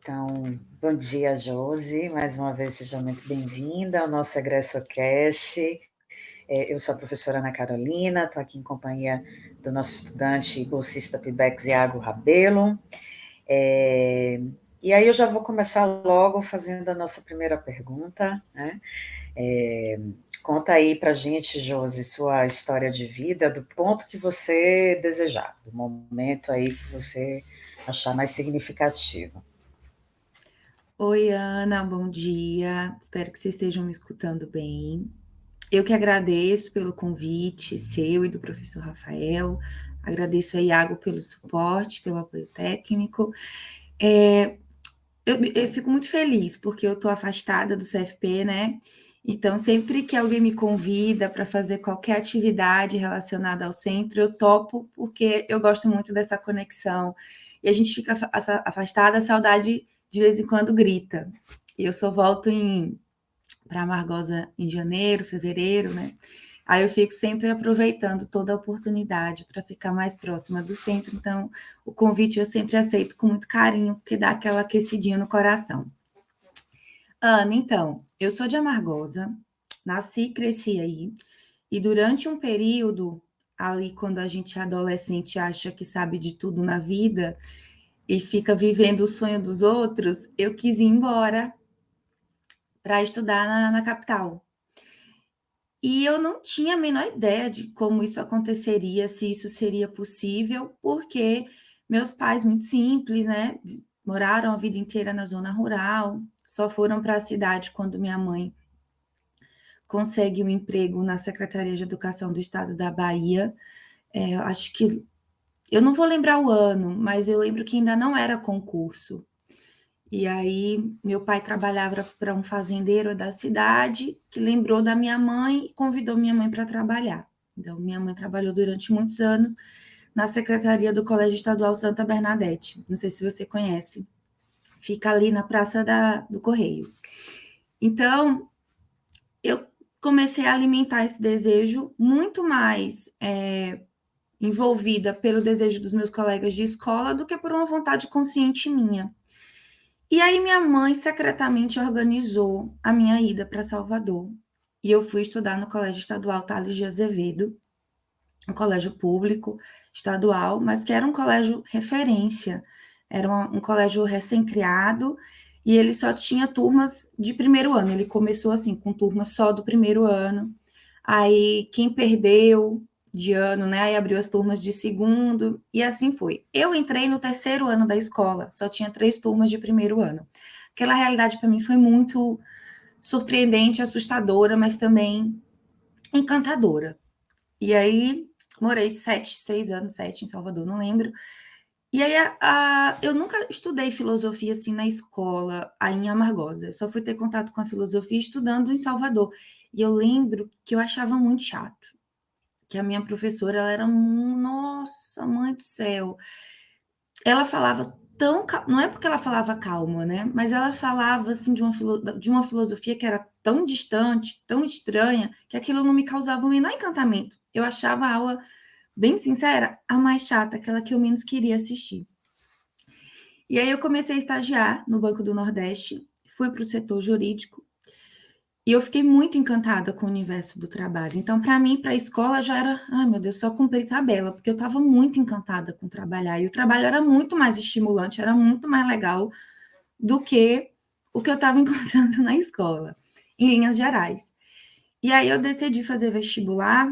Então, bom dia, Josi. Mais uma vez, seja muito bem-vinda ao nosso EgressoCast. Eu sou a professora Ana Carolina, estou aqui em companhia do nosso estudante e bolsista PIBEX, Iago Rabelo. E aí eu já vou começar logo fazendo a nossa primeira pergunta, né? Conta aí para a gente, Josi, sua história de vida, do ponto que você desejar, do momento aí que você achar mais significativo. Oi, Ana, bom dia. Espero que vocês estejam me escutando bem. Eu que agradeço pelo convite seu e do professor Rafael. Agradeço a Iago pelo suporte, pelo apoio técnico. Eu fico muito feliz porque eu estou afastada do CFP, né? Então, sempre que alguém me convida para fazer qualquer atividade relacionada ao centro, eu topo porque eu gosto muito dessa conexão. E a gente fica afastada, a saudade de vez em quando grita. E eu só volto para Amargosa em janeiro, fevereiro, né? Aí eu fico sempre aproveitando toda a oportunidade para ficar mais próxima do centro. Então, o convite eu sempre aceito com muito carinho, porque dá aquela aquecidinha no coração. Ana, então, eu sou de Amargosa, nasci e cresci aí, e durante um período, ali quando a gente é adolescente acha que sabe de tudo na vida e fica vivendo o sonho dos outros, eu quis ir embora para estudar na capital. E eu não tinha a menor ideia de como isso aconteceria, se isso seria possível, porque meus pais, muito simples, né, moraram a vida inteira na zona rural, só foram para a cidade quando minha mãe consegue um emprego na Secretaria de Educação do Estado da Bahia. Acho que eu não vou lembrar o ano, mas eu lembro que ainda não era concurso. E aí, meu pai trabalhava para um fazendeiro da cidade, que lembrou da minha mãe e convidou minha mãe para trabalhar. Então, minha mãe trabalhou durante muitos anos na secretaria do Colégio Estadual Santa Bernadette. Não sei se você conhece. Fica ali na Praça do Correio. Então, eu comecei a alimentar esse desejo muito mais envolvida pelo desejo dos meus colegas de escola do que por uma vontade consciente minha. E aí minha mãe secretamente organizou a minha ida para Salvador. E eu fui estudar no Colégio Estadual Tales de Azevedo, um colégio público estadual, mas que era um colégio referência. Era um colégio recém-criado e ele só tinha turmas de primeiro ano. Ele começou assim, com turmas só do primeiro ano. Aí quem perdeu de ano, né? Aí abriu as turmas de segundo e assim foi. Eu entrei no terceiro ano da escola, só tinha 3 turmas de primeiro ano. Aquela realidade para mim foi muito surpreendente, assustadora, mas também encantadora. E aí morei 6 anos, 7 em Salvador, não lembro. E aí eu nunca estudei filosofia assim na escola, aí em Amargosa. Eu só fui ter contato com a filosofia estudando em Salvador. E eu lembro que eu achava muito chato. Que a minha professora, ela era, nossa, mãe do céu. Ela falava tão, não é porque ela falava calma, né? Mas ela falava assim de uma filosofia que era tão distante, tão estranha, que aquilo não me causava o menor encantamento. Eu achava a aula, bem sincera, a mais chata, aquela que eu menos queria assistir. E aí eu comecei a estagiar no Banco do Nordeste, fui para o setor jurídico, e eu fiquei muito encantada com o universo do trabalho. Então, para mim, para a escola já era, ai meu Deus, só cumprir tabela, porque eu estava muito encantada com trabalhar. E o trabalho era muito mais estimulante, era muito mais legal do que o que eu estava encontrando na escola, em linhas gerais. E aí eu decidi fazer vestibular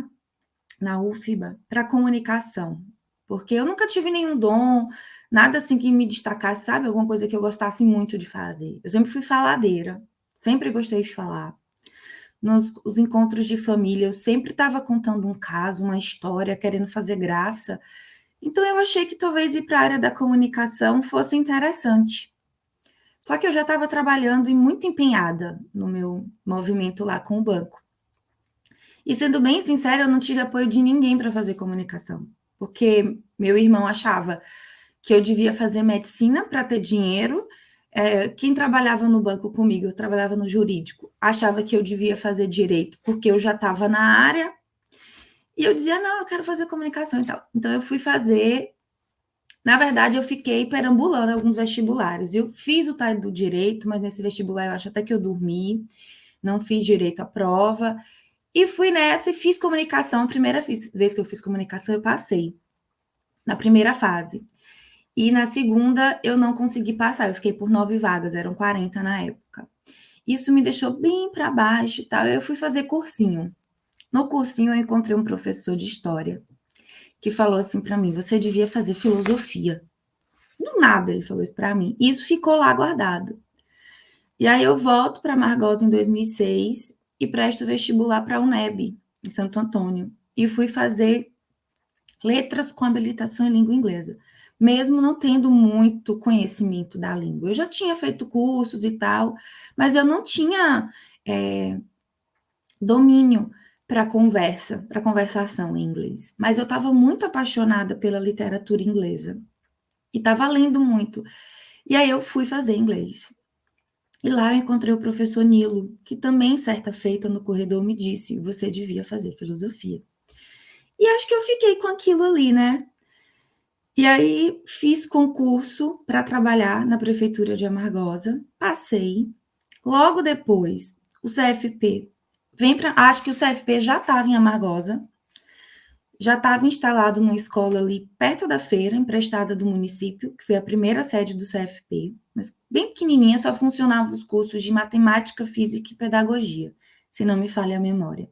na UFBA para comunicação, porque eu nunca tive nenhum dom, nada assim que me destacasse, sabe? Alguma coisa que eu gostasse muito de fazer. Eu sempre fui faladeira, sempre gostei de falar. Nos os encontros de família, eu sempre estava contando um caso, uma história, querendo fazer graça. Então eu achei que talvez ir para a área da comunicação fosse interessante. Só que eu já estava trabalhando e muito empenhada no meu movimento lá com o banco. E sendo bem sincera, eu não tive apoio de ninguém para fazer comunicação, porque meu irmão achava que eu devia fazer medicina para ter dinheiro. Quem trabalhava no banco comigo, eu trabalhava no jurídico, achava que eu devia fazer direito porque eu já estava na área. E eu dizia, não, eu quero fazer comunicação e tal. Então eu fui fazer Na verdade, eu fiquei perambulando alguns vestibulares, viu? Fiz o tal do direito, mas nesse vestibular eu acho até que eu dormi, não fiz direito à prova. E fui nessa e fiz comunicação. A primeira vez que eu fiz comunicação, eu passei na primeira fase. E na segunda, eu não consegui passar. Eu fiquei por 9 vagas, eram 40 na época. Isso me deixou bem para baixo e tal. Eu fui fazer cursinho. No cursinho, eu encontrei um professor de história que falou assim para mim: você devia fazer filosofia. Do nada ele falou isso para mim. E isso ficou lá guardado. E aí eu volto para Margosa em 2006 e presto vestibular para a UNEB, em Santo Antônio. E fui fazer letras com habilitação em língua inglesa, mesmo não tendo muito conhecimento da língua. Eu já tinha feito cursos e tal, mas eu não tinha domínio para conversa, para conversação em inglês. Mas eu estava muito apaixonada pela literatura inglesa e estava lendo muito. E aí eu fui fazer inglês. E lá eu encontrei o professor Nilo, que também, certa feita, no corredor me disse: você devia fazer filosofia. E acho que eu fiquei com aquilo ali, né? E aí fiz concurso para trabalhar na prefeitura de Amargosa, passei. Logo depois, o CFP vem para. Acho que o CFP já estava em Amargosa, já estava instalado numa escola ali perto da feira, emprestada do município, que foi a primeira sede do CFP, mas bem pequenininha, só funcionavam os cursos de matemática, física e pedagogia, se não me falha a memória.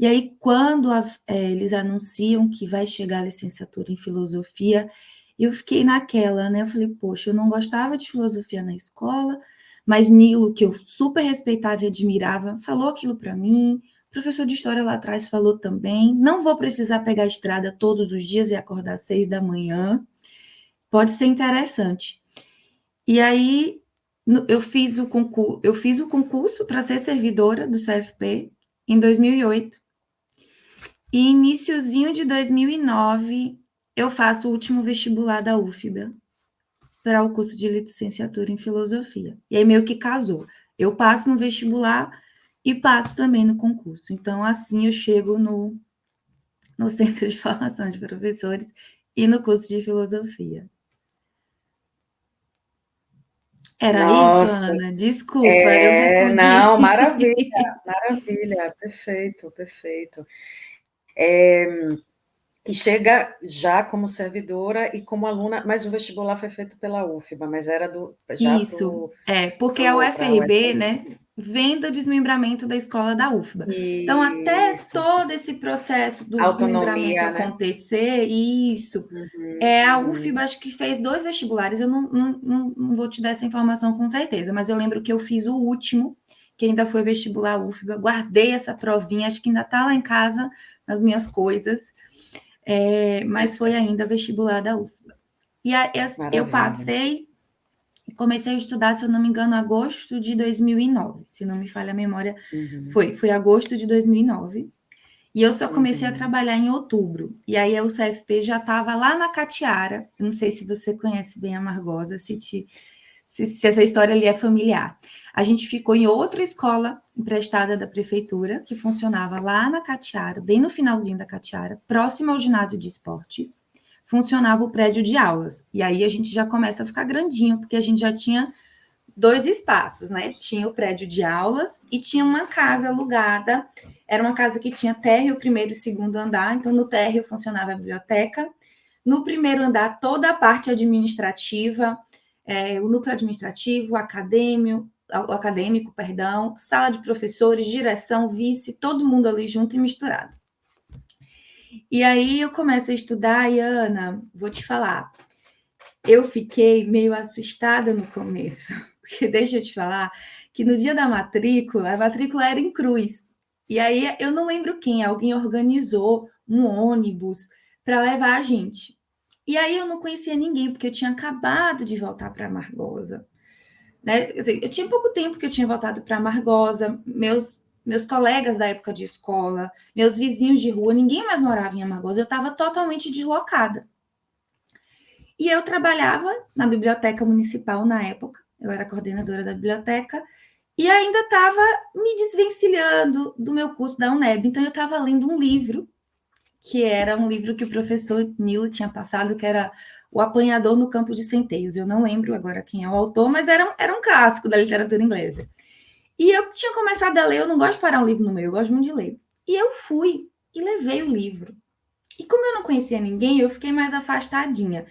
E aí, quando eles anunciam que vai chegar a licenciatura em filosofia, eu fiquei naquela, né? Eu falei, poxa, eu não gostava de filosofia na escola, mas Nilo, que eu super respeitava e admirava, falou aquilo para mim. O professor de história lá atrás falou também. Não vou precisar pegar a estrada todos os dias e acordar às 6 da manhã. Pode ser interessante. E aí, eu fiz o concurso para ser servidora do CFP em 2008. E iniciozinho de 2009, eu faço o último vestibular da UFBA para o curso de licenciatura em filosofia. E aí meio que casou. Eu passo no vestibular e passo também no concurso. Então, assim eu chego no Centro de Formação de Professores e no curso de filosofia. Era isso, Nossa, Ana? Desculpa, eu respondi. não, maravilha, maravilha, perfeito, perfeito. E chega já como servidora e como aluna, mas o vestibular foi feito pela UFBA, mas era já Isso, porque a para a UFRB, UFRB. né, vem do desmembramento da escola da UFBA. Então, até Isso, todo esse processo do desmembramento autonomia, né? acontecer, isso, Uhum, a uhum. UFBA acho que fez 2 vestibulares, eu não vou te dar essa informação com certeza, mas eu lembro que eu fiz o último, que ainda foi vestibular UFBA, guardei essa provinha, acho que ainda está lá em casa, nas minhas coisas, mas foi ainda vestibular da UFBA. E eu Maravilha. passei. Comecei a estudar, se eu não me engano, em agosto de 2009, se não me falha a memória, Uhum, foi agosto de 2009. E eu só comecei a uhum. trabalhar em outubro. E aí o CFP já estava lá na Catiara. Eu não sei se você conhece bem a Margosa, se essa história ali é familiar. A gente ficou em outra escola emprestada da prefeitura, que funcionava lá na Catiara, bem no finalzinho da Catiara, próximo ao ginásio de esportes. Funcionava o prédio de aulas. E aí a gente já começa a ficar grandinho, porque a gente já tinha 2 espaços, né? Tinha o prédio de aulas e tinha uma casa alugada. Era uma casa que tinha térreo, primeiro e segundo andar. Então, no térreo funcionava a biblioteca. No primeiro andar, toda a parte administrativa, o núcleo administrativo, o acadêmico, perdão, sala de professores, direção, vice, todo mundo ali junto e misturado. E aí eu começo a estudar e, Ana, vou te falar, eu fiquei meio assustada no começo, porque deixa eu te falar que no dia da matrícula, a matrícula era em Cruz. E aí eu não lembro quem, alguém organizou um ônibus para levar a gente. E aí eu não conhecia ninguém, porque eu tinha acabado de voltar para Margosa. Né? Quer dizer, eu tinha pouco tempo que eu tinha voltado para Margosa, meus colegas da época de escola, meus vizinhos de rua, ninguém mais morava em Amargosa, eu estava totalmente deslocada. E eu trabalhava na biblioteca municipal na época, eu era coordenadora da biblioteca, e ainda estava me desvencilhando do meu curso da UNEB. Então, eu estava lendo um livro, que era um livro que o professor Nilo tinha passado, que era O Apanhador no Campo de Centeios. Eu não lembro agora quem é o autor, mas era um clássico da literatura inglesa. E eu tinha começado a ler, eu não gosto de parar um livro no meio, eu gosto muito de ler. E eu fui e levei o livro. E como eu não conhecia ninguém, eu fiquei mais afastadinha.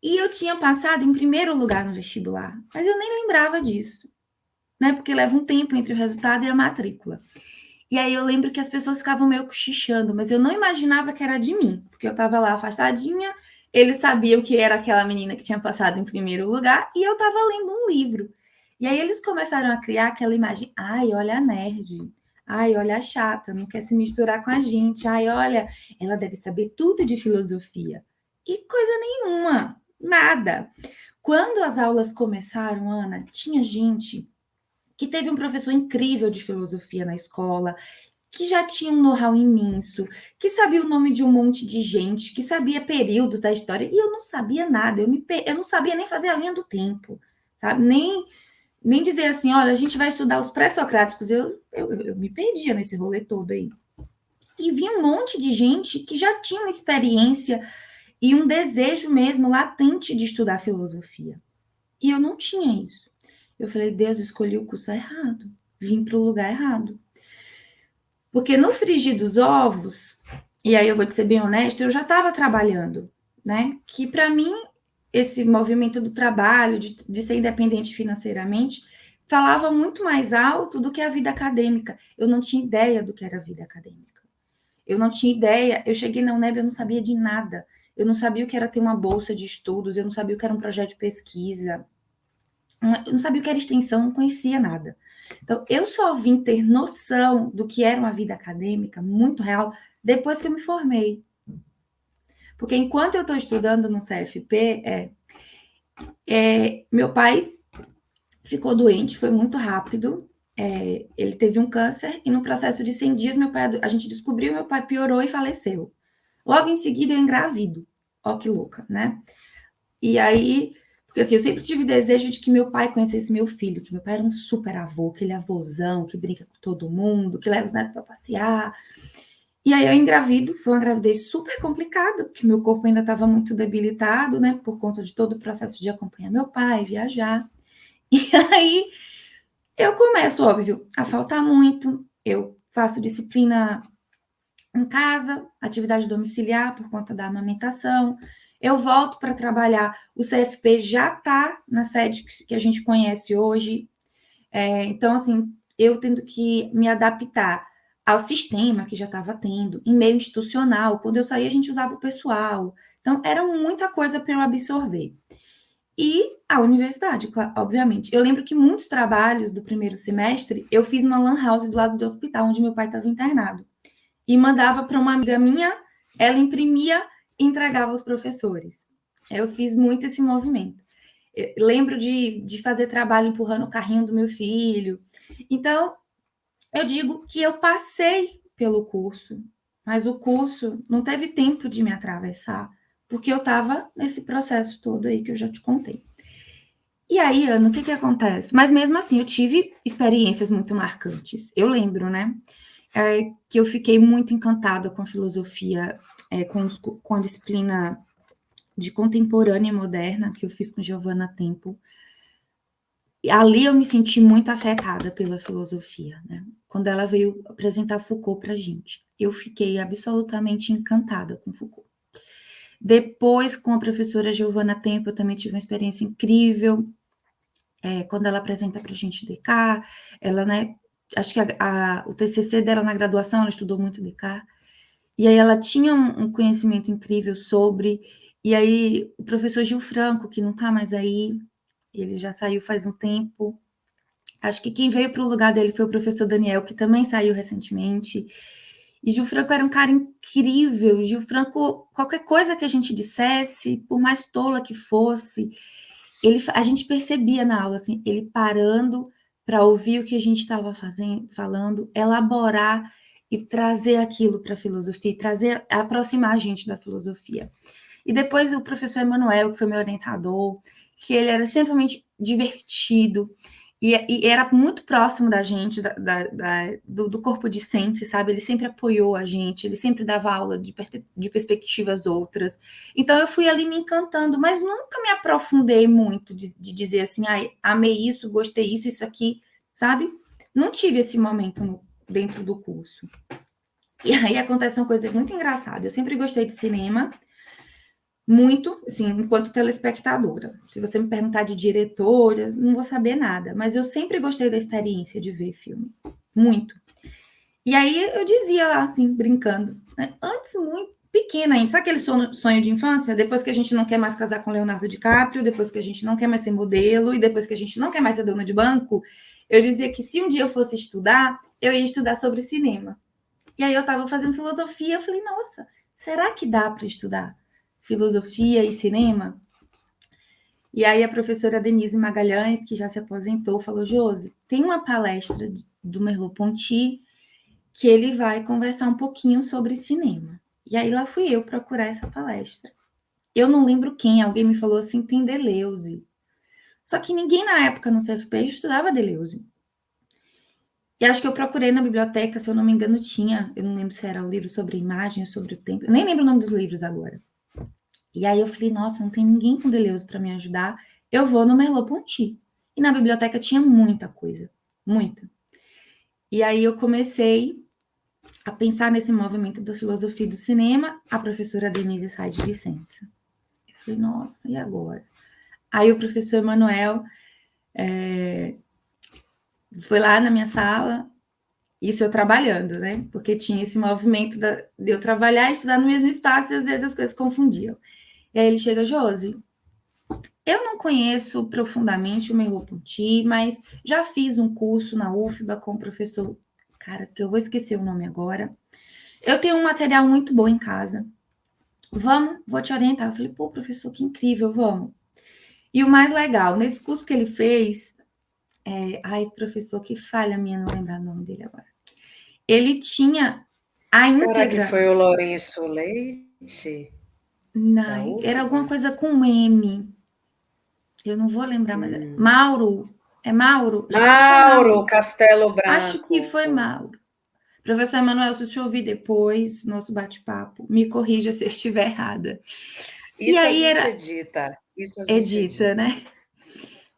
E eu tinha passado em primeiro lugar no vestibular, mas eu nem lembrava disso, né? Porque leva um tempo entre o resultado e a matrícula. E aí eu lembro que as pessoas ficavam meio cochichando, mas eu não imaginava que era de mim, porque eu estava lá afastadinha, eles sabiam que era aquela menina que tinha passado em primeiro lugar, e eu estava lendo um livro. E aí eles começaram a criar aquela imagem, ai, olha a nerd, ai, olha a chata, não quer se misturar com a gente, ai, olha, ela deve saber tudo de filosofia. E coisa nenhuma, nada. Quando as aulas começaram, Ana, tinha gente que teve um professor incrível de filosofia na escola, que já tinha um know-how imenso, que sabia o nome de um monte de gente, que sabia períodos da história, e eu não sabia nada, eu não sabia nem fazer a linha do tempo, sabe? Nem dizer assim, olha, a gente vai estudar os pré-socráticos, eu me perdia nesse rolê todo aí. E vi um monte de gente que já tinha uma experiência e um desejo mesmo latente de estudar filosofia. E eu não tinha isso. Eu falei, Deus, escolhi o curso errado. Vim para o lugar errado. Porque no frigir dos ovos, e aí eu vou te ser bem honesta, eu já estava trabalhando, né? Que para mim, esse movimento do trabalho, de ser independente financeiramente, falava muito mais alto do que a vida acadêmica. Eu não tinha ideia do que era a vida acadêmica. Eu não tinha ideia. Eu cheguei na UNEB, eu não sabia de nada. Eu não sabia o que era ter uma bolsa de estudos, eu não sabia o que era um projeto de pesquisa. Eu não sabia o que era extensão, não conhecia nada. Então, eu só vim ter noção do que era uma vida acadêmica muito real depois que eu me formei. Porque enquanto eu estou estudando no CFP, meu pai ficou doente, foi muito rápido. Ele teve um câncer e no processo de 100 dias a gente descobriu, meu pai piorou e faleceu. Logo em seguida eu engravido. Ó que louca, né? E aí, porque assim, eu sempre tive desejo de que meu pai conhecesse meu filho, que meu pai era um super avô, aquele avôzão que brinca com todo mundo, que leva os netos para passear. E aí eu engravido, foi uma gravidez super complicada, porque meu corpo ainda estava muito debilitado, né, por conta de todo o processo de acompanhar meu pai, viajar. E aí eu começo, óbvio, a faltar muito, eu faço disciplina em casa, atividade domiciliar por conta da amamentação. Eu volto para trabalhar. O CFP já está na sede que a gente conhece hoje. Então, assim, eu tendo que me adaptar ao sistema que já estava tendo, em meio institucional. Quando eu saía, a gente usava o pessoal. Então, era muita coisa para eu absorver. E a universidade, obviamente. Eu lembro que muitos trabalhos do primeiro semestre eu fiz numa lan house do lado do hospital, onde meu pai estava internado. E mandava para uma amiga minha, ela imprimia e entregava aos professores. Eu fiz muito esse movimento. Eu lembro de fazer trabalho empurrando o carrinho do meu filho. Então, eu digo que eu passei pelo curso, mas o curso não teve tempo de me atravessar, porque eu estava nesse processo todo aí que eu já te contei. E aí, Ana, o que acontece? Mas mesmo assim, eu tive experiências muito marcantes. Eu lembro, né? Que eu fiquei muito encantada com a filosofia, com a disciplina de contemporânea e moderna que eu fiz com Giovanna Tempo. E ali eu me senti muito afetada pela filosofia, né? Quando ela veio apresentar Foucault para a gente. Eu fiquei absolutamente encantada com Foucault. Depois, com a professora Giovanna Tempo, eu também tive uma experiência incrível. Quando ela apresenta para a gente Descartes, ela, né, acho que o TCC dela na graduação, ela estudou muito Descartes, e aí ela tinha um conhecimento incrível sobre, e aí o professor Gil Franco, que não está mais aí, ele já saiu faz um tempo, acho que quem veio para o lugar dele foi o professor Daniel, que também saiu recentemente, e Gil Franco era um cara incrível. Gil Franco, qualquer coisa que a gente dissesse, por mais tola que fosse, a gente percebia na aula, assim, ele parando para ouvir o que a gente estava falando, elaborar e trazer aquilo para a filosofia, aproximar a gente da filosofia. E depois o professor Emanuel, que foi meu orientador, que ele era simplesmente divertido, E era muito próximo da gente, do corpo discente, sabe? Ele sempre apoiou a gente, ele sempre dava aula de perspectivas outras. Então eu fui ali me encantando, mas nunca me aprofundei muito de dizer assim, ai, amei isso, gostei isso aqui, sabe? Não tive esse momento dentro do curso. E aí acontece uma coisa muito engraçada. Eu sempre gostei de cinema, muito, assim, enquanto telespectadora. Se você me perguntar de diretoras, não vou saber nada, mas eu sempre gostei da experiência de ver filme, muito. E aí eu dizia lá, assim, brincando, né? Antes, muito pequena ainda, sabe aquele sonho de infância? Depois que a gente não quer mais casar com Leonardo DiCaprio, depois que a gente não quer mais ser modelo, e depois que a gente não quer mais ser dona de banco, eu dizia que se um dia eu fosse estudar, eu ia estudar sobre cinema. E aí eu estava fazendo filosofia, eu falei, nossa, será que dá para estudar filosofia e cinema? E aí a professora Denise Magalhães, que já se aposentou, falou, Josi, tem uma palestra do Merleau-Ponty que ele vai conversar um pouquinho sobre cinema. E aí lá fui eu procurar essa palestra. Eu não lembro quem, alguém me falou assim, tem Deleuze. Só que ninguém na época no CFP estudava Deleuze. E acho que eu procurei na biblioteca, se eu não me engano, tinha. Eu não lembro se era o livro sobre imagens, sobre o tempo. Eu nem lembro o nome dos livros agora. E aí eu falei, nossa, não tem ninguém com Deleuze para me ajudar. Eu vou no Merleau-Ponty. E na biblioteca tinha muita coisa, muita. E aí eu comecei a pensar nesse movimento da filosofia e do cinema. A professora Denise sai de licença. Eu falei, nossa, e agora? Aí o professor Emanuel foi lá na minha sala, isso eu trabalhando, né? Porque tinha esse movimento de eu trabalhar e estudar no mesmo espaço e às vezes as coisas confundiam. E aí ele chega, Josi, eu não conheço profundamente o Merleau-Ponty, mas já fiz um curso na UFBA com o professor, cara, que eu vou esquecer o nome agora. Eu tenho um material muito bom em casa. Vamos, vou te orientar. Eu falei, pô, professor, que incrível, vamos. E o mais legal, nesse curso que ele fez, esse professor que falha a minha não lembrar o nome dele agora. Ele tinha a íntegra. Será que foi o Lourenço Leite? Não, era alguma coisa com M. Eu não vou lembrar, mas Mauro. É Mauro? Mauro Castelo Branco. Acho que foi Mauro. Professor Emanuel, se o senhor ouvir depois nosso bate-papo, me corrija se eu estiver errada. Isso e aí a gente edita. Isso a gente edita, né?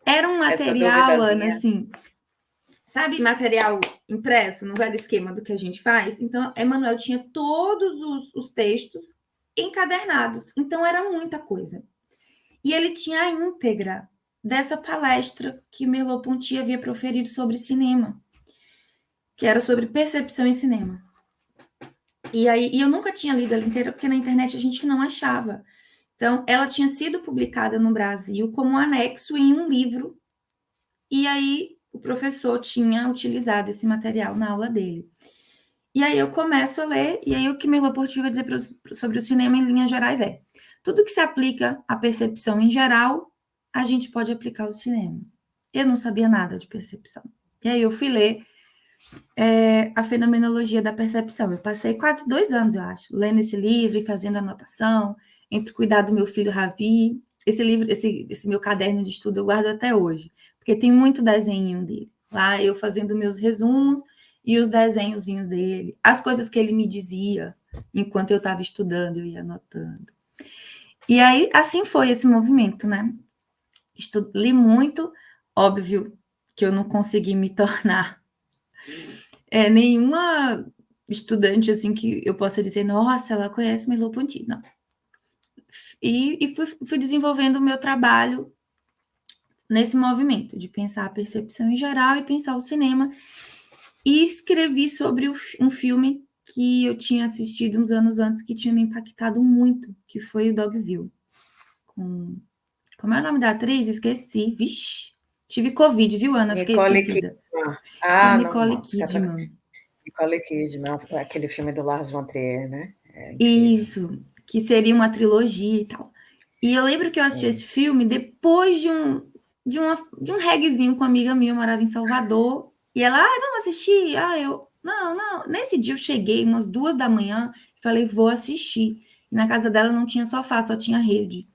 Era um material, Ana, assim, sabe, material impresso, no velho esquema do que a gente faz? Então, Emanuel tinha todos os textos encadernados. Então, era muita coisa. E ele tinha a íntegra dessa palestra que Merleau-Ponty havia proferido sobre cinema, que era sobre percepção em cinema. E eu nunca tinha lido ela inteira, porque na internet a gente não achava. Então, ela tinha sido publicada no Brasil como anexo em um livro, e aí o professor tinha utilizado esse material na aula dele. E aí eu começo a ler, e aí o que Merleau-Ponty vai dizer sobre o cinema em linhas gerais é: tudo que se aplica à percepção em geral, a gente pode aplicar ao cinema. Eu não sabia nada de percepção. E aí eu fui ler a fenomenologia da percepção. Eu passei quase 2 anos, eu acho, lendo esse livro e fazendo anotação, entre cuidar do meu filho Ravi. Esse livro, esse meu caderno de estudo eu guardo até hoje, porque tem muito desenho dele. Lá eu fazendo meus resumos e os desenhozinhos dele, as coisas que ele me dizia enquanto eu estava estudando, eu ia anotando. E aí, assim foi esse movimento, né? Li muito, óbvio que eu não consegui me tornar nenhuma estudante assim que eu possa dizer, nossa, ela conhece Merleau-Ponty, não. E fui desenvolvendo o meu trabalho nesse movimento de pensar a percepção em geral e pensar o cinema. E escrevi sobre um filme que eu tinha assistido uns anos antes que tinha me impactado muito, que foi o Dogville. Como é o nome da atriz? Esqueci. Vixe, tive Covid, viu, Ana? Fiquei esquecida. Kidman. Nicole Kidman. Nicole Kidman, aquele filme do Lars von Trier, né? Isso, que seria uma trilogia e tal. E eu lembro que eu assisti esse filme depois de um reguezinho com uma amiga minha, eu morava em Salvador, e ela, vamos assistir? Não. Nesse dia eu cheguei umas 2 da manhã e falei, vou assistir. E na casa dela não tinha sofá, só tinha rede.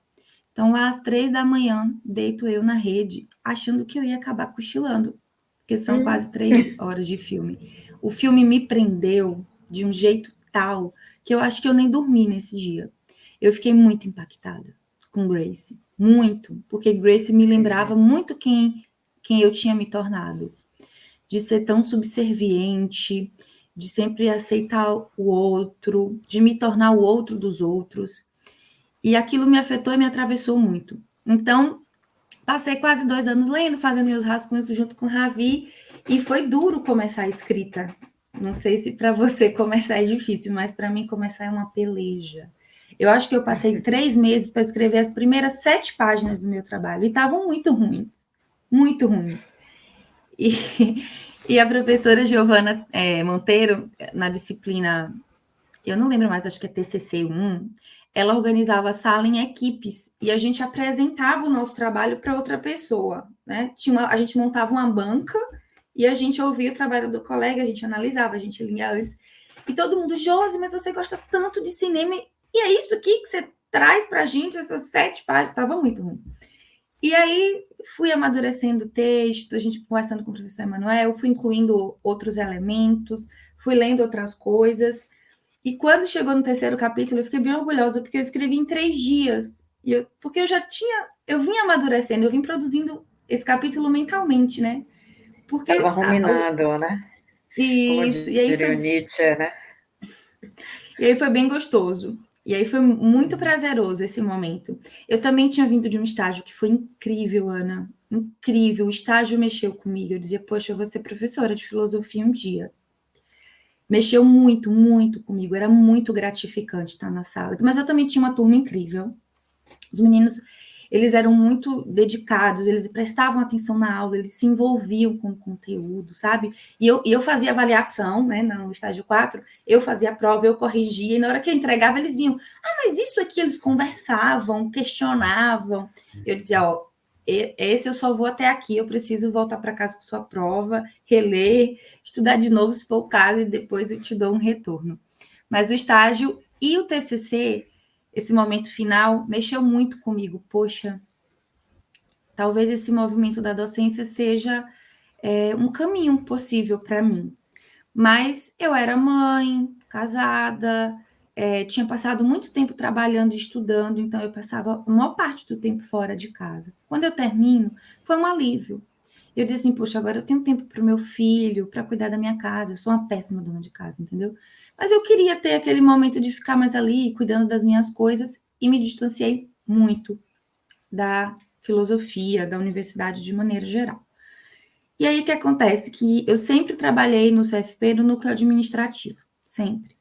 Então, lá às 3 da manhã, deito eu na rede, achando que eu ia acabar cochilando, porque são quase 3 horas de filme. O filme me prendeu de um jeito tal que eu acho que eu nem dormi nesse dia. Eu fiquei muito impactada com Grace, muito, porque Grace me lembrava muito quem eu tinha me tornado, de ser tão subserviente, de sempre aceitar o outro, de me tornar o outro dos outros. E aquilo me afetou e me atravessou muito. Então, passei quase 2 anos lendo, fazendo meus rascunhos junto com o Ravi, e foi duro começar a escrita. Não sei se para você começar é difícil, mas para mim começar é uma peleja. Eu acho que eu passei 3 meses para escrever as primeiras 7 páginas do meu trabalho, e estavam muito ruins, muito ruins. E a professora Giovana Monteiro, na disciplina, eu não lembro mais, acho que é TCC1, ela organizava a sala em equipes e a gente apresentava o nosso trabalho para outra pessoa, né? A gente montava uma banca e a gente ouvia o trabalho do colega, a gente analisava, a gente lia antes. E todo mundo, Josi, mas você gosta tanto de cinema e é isso aqui que você traz para a gente, essas 7 páginas, estava muito ruim. E aí fui amadurecendo o texto, a gente conversando com o professor Emanuel, fui incluindo outros elementos, fui lendo outras coisas. E quando chegou no 3º capítulo, eu fiquei bem orgulhosa, porque eu escrevi em 3 dias. Porque eu vim amadurecendo, eu vim produzindo esse capítulo mentalmente, né? Porque Estava ruminando, né? Como isso, diria o Nietzsche, né? E aí foi bem gostoso. E aí foi muito prazeroso esse momento. Eu também tinha vindo de um estágio que foi incrível, Ana. Incrível. O estágio mexeu comigo. Eu dizia, poxa, eu vou ser professora de filosofia um dia. Mexeu muito, muito comigo. Era muito gratificante estar na sala. Mas eu também tinha uma turma incrível. Os meninos, eles eram muito dedicados, eles prestavam atenção na aula, eles se envolviam com o conteúdo, sabe? E eu fazia avaliação, né, no estágio 4, eu fazia a prova, eu corrigia, e na hora que eu entregava, eles vinham, mas isso aqui eles conversavam, questionavam. Eu dizia, esse eu só vou até aqui, eu preciso voltar para casa com sua prova, reler, estudar de novo, se for o caso, e depois eu te dou um retorno. Mas o estágio e o TCC, esse momento final, mexeu muito comigo. Poxa, talvez esse movimento da docência seja um caminho possível para mim. Mas eu era mãe, casada, tinha passado muito tempo trabalhando e estudando, então eu passava a maior parte do tempo fora de casa. Quando eu termino, foi um alívio. Eu disse assim, poxa, agora eu tenho tempo para o meu filho, para cuidar da minha casa. Eu sou uma péssima dona de casa, entendeu? Mas eu queria ter aquele momento de ficar mais ali, cuidando das minhas coisas, e me distanciei muito da filosofia, da universidade de maneira geral. E aí o que acontece? Que eu sempre trabalhei no CFP no núcleo administrativo, sempre.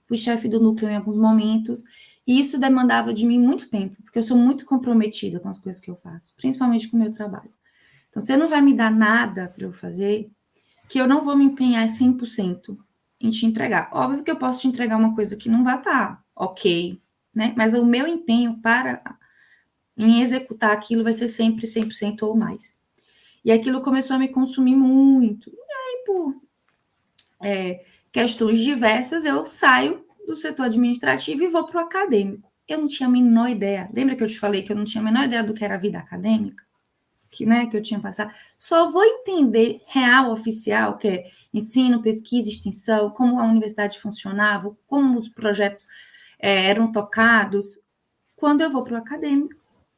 Fui chefe do núcleo em alguns momentos, e isso demandava de mim muito tempo, porque eu sou muito comprometida com as coisas que eu faço, principalmente com o meu trabalho. Então, você não vai me dar nada para eu fazer que eu não vou me empenhar 100% em te entregar. Óbvio que eu posso te entregar uma coisa que não vai estar ok, né? Mas o meu empenho em executar aquilo vai ser sempre 100% ou mais. E aquilo começou a me consumir muito. E aí, por questões diversas, eu saio do setor administrativo e vou para o acadêmico. Eu não tinha a menor ideia. Lembra que eu te falei que eu não tinha a menor ideia do que era a vida acadêmica? Que eu tinha passado, só vou entender real, oficial, que é ensino, pesquisa, extensão, como a universidade funcionava, como os projetos eram tocados, quando eu vou para o acadêmico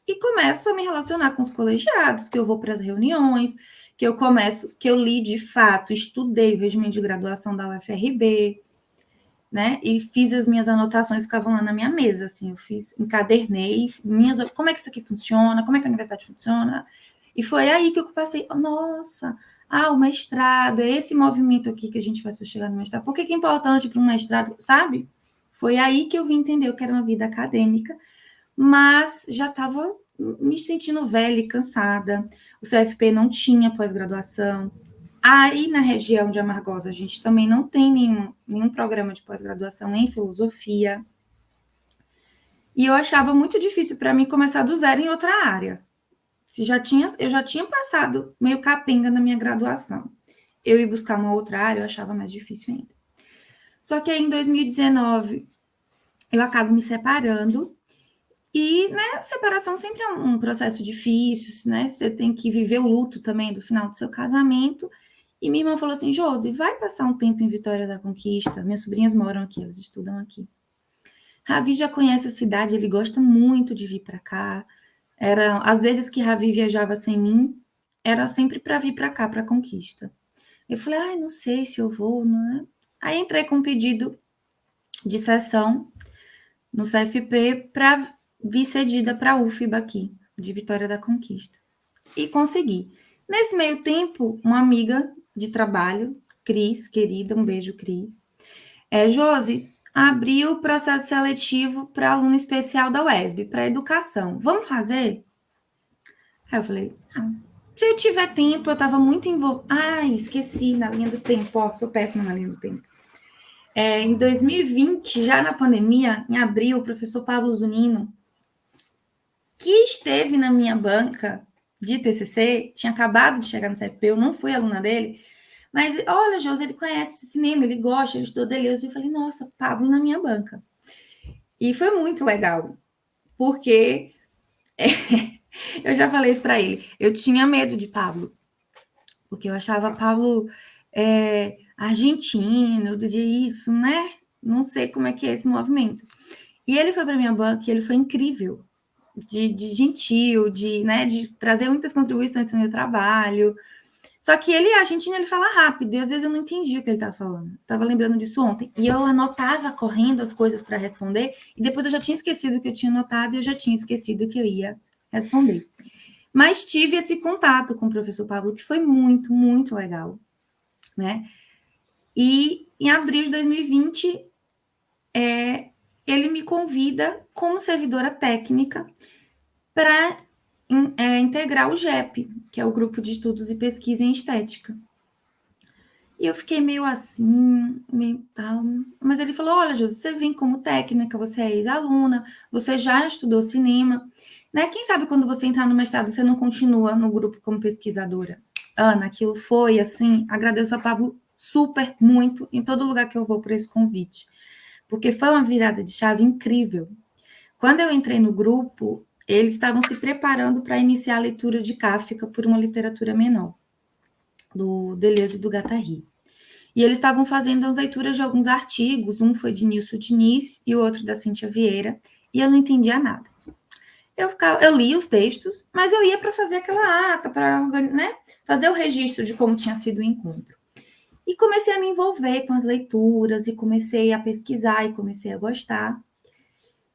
e começo a me relacionar com os colegiados, que eu vou para as reuniões, que eu li de fato, estudei o regimento de graduação da UFRB, né? E fiz as minhas anotações, ficavam lá na minha mesa, assim, encadernei como é que isso aqui funciona, como é que a universidade funciona. E foi aí que eu passei, nossa, o mestrado, é esse movimento aqui que a gente faz para chegar no mestrado. Por que é importante para um mestrado, sabe? Foi aí que eu vim entender o que era uma vida acadêmica, mas já estava me sentindo velha e cansada. O CFP não tinha pós-graduação. Aí, na região de Amargosa, a gente também não tem nenhum programa de pós-graduação em filosofia. E eu achava muito difícil para mim começar do zero em outra área. Eu já tinha passado meio capenga na minha graduação. Eu ir buscar uma outra área, eu achava mais difícil ainda. Só que aí, em 2019, eu acabo me separando E, né, a separação sempre é um processo difícil, né? Você tem que viver o luto também do final do seu casamento. E minha irmã falou assim, Josi, vai passar um tempo em Vitória da Conquista. Minhas sobrinhas moram aqui, elas estudam aqui. Ravi já conhece a cidade, ele gosta muito de vir para cá. Às vezes que Ravi viajava sem mim, era sempre para vir para cá, para Conquista. Eu falei, ai, não sei se eu vou, não é? Aí entrei com um pedido de sessão no CFP para vir cedida para a UFBA aqui, de Vitória da Conquista. E consegui. Nesse meio tempo, uma amiga de trabalho, Cris, querida, um beijo, Cris. Josi, abriu o processo seletivo para aluno especial da UESB, para educação. Vamos fazer? Aí eu falei, se eu tiver tempo, eu estava muito envolvida. Ai, esqueci na linha do tempo, ó, sou péssima na linha do tempo. Em 2020, já na pandemia, em abril, o professor Pablo Zunino, que esteve na minha banca de TCC, tinha acabado de chegar no CFP, eu não fui aluna dele, mas olha, José, ele conhece cinema, ele gosta, ele estudou Deleuze. Eu falei, nossa, Pablo na minha banca. E foi muito legal, porque eu já falei isso para ele, eu tinha medo de Pablo, porque eu achava Pablo argentino, eu dizia isso, né? Não sei como é que é esse movimento. E ele foi para minha banca e ele foi incrível, de gentil, né, de trazer muitas contribuições para o meu trabalho. Só que ele, argentino, ele fala rápido, e às vezes eu não entendi o que ele estava falando. Estava lembrando disso ontem. E eu anotava correndo as coisas para responder, e depois eu já tinha esquecido o que eu tinha anotado, e eu já tinha esquecido o que eu ia responder. Mas tive esse contato com o professor Pablo, que foi muito, muito legal, né? E em abril de 2020, ele me convida como servidora técnica para integrar o GEP, que é o Grupo de Estudos e Pesquisa em Estética. E eu fiquei meio assim, meio tal. Mas ele falou, olha, Josi, você vem como técnica, você é ex-aluna, você já estudou cinema, né? Quem sabe quando você entrar no mestrado, você não continua no grupo como pesquisadora? Ana, aquilo foi assim, agradeço a Pablo super, muito, em todo lugar que eu vou por esse convite. Porque foi uma virada de chave incrível. Quando eu entrei no grupo, eles estavam se preparando para iniciar a leitura de Kafka por uma literatura menor, do Deleuze e do Guattari. E eles estavam fazendo as leituras de alguns artigos, um foi de Nilson Diniz e o outro da Cíntia Vieira, e eu não entendia nada. Eu li os textos, mas eu ia para fazer aquela ata, para, né, fazer o registro de como tinha sido o encontro. E comecei a me envolver com as leituras, e comecei a pesquisar, e comecei a gostar.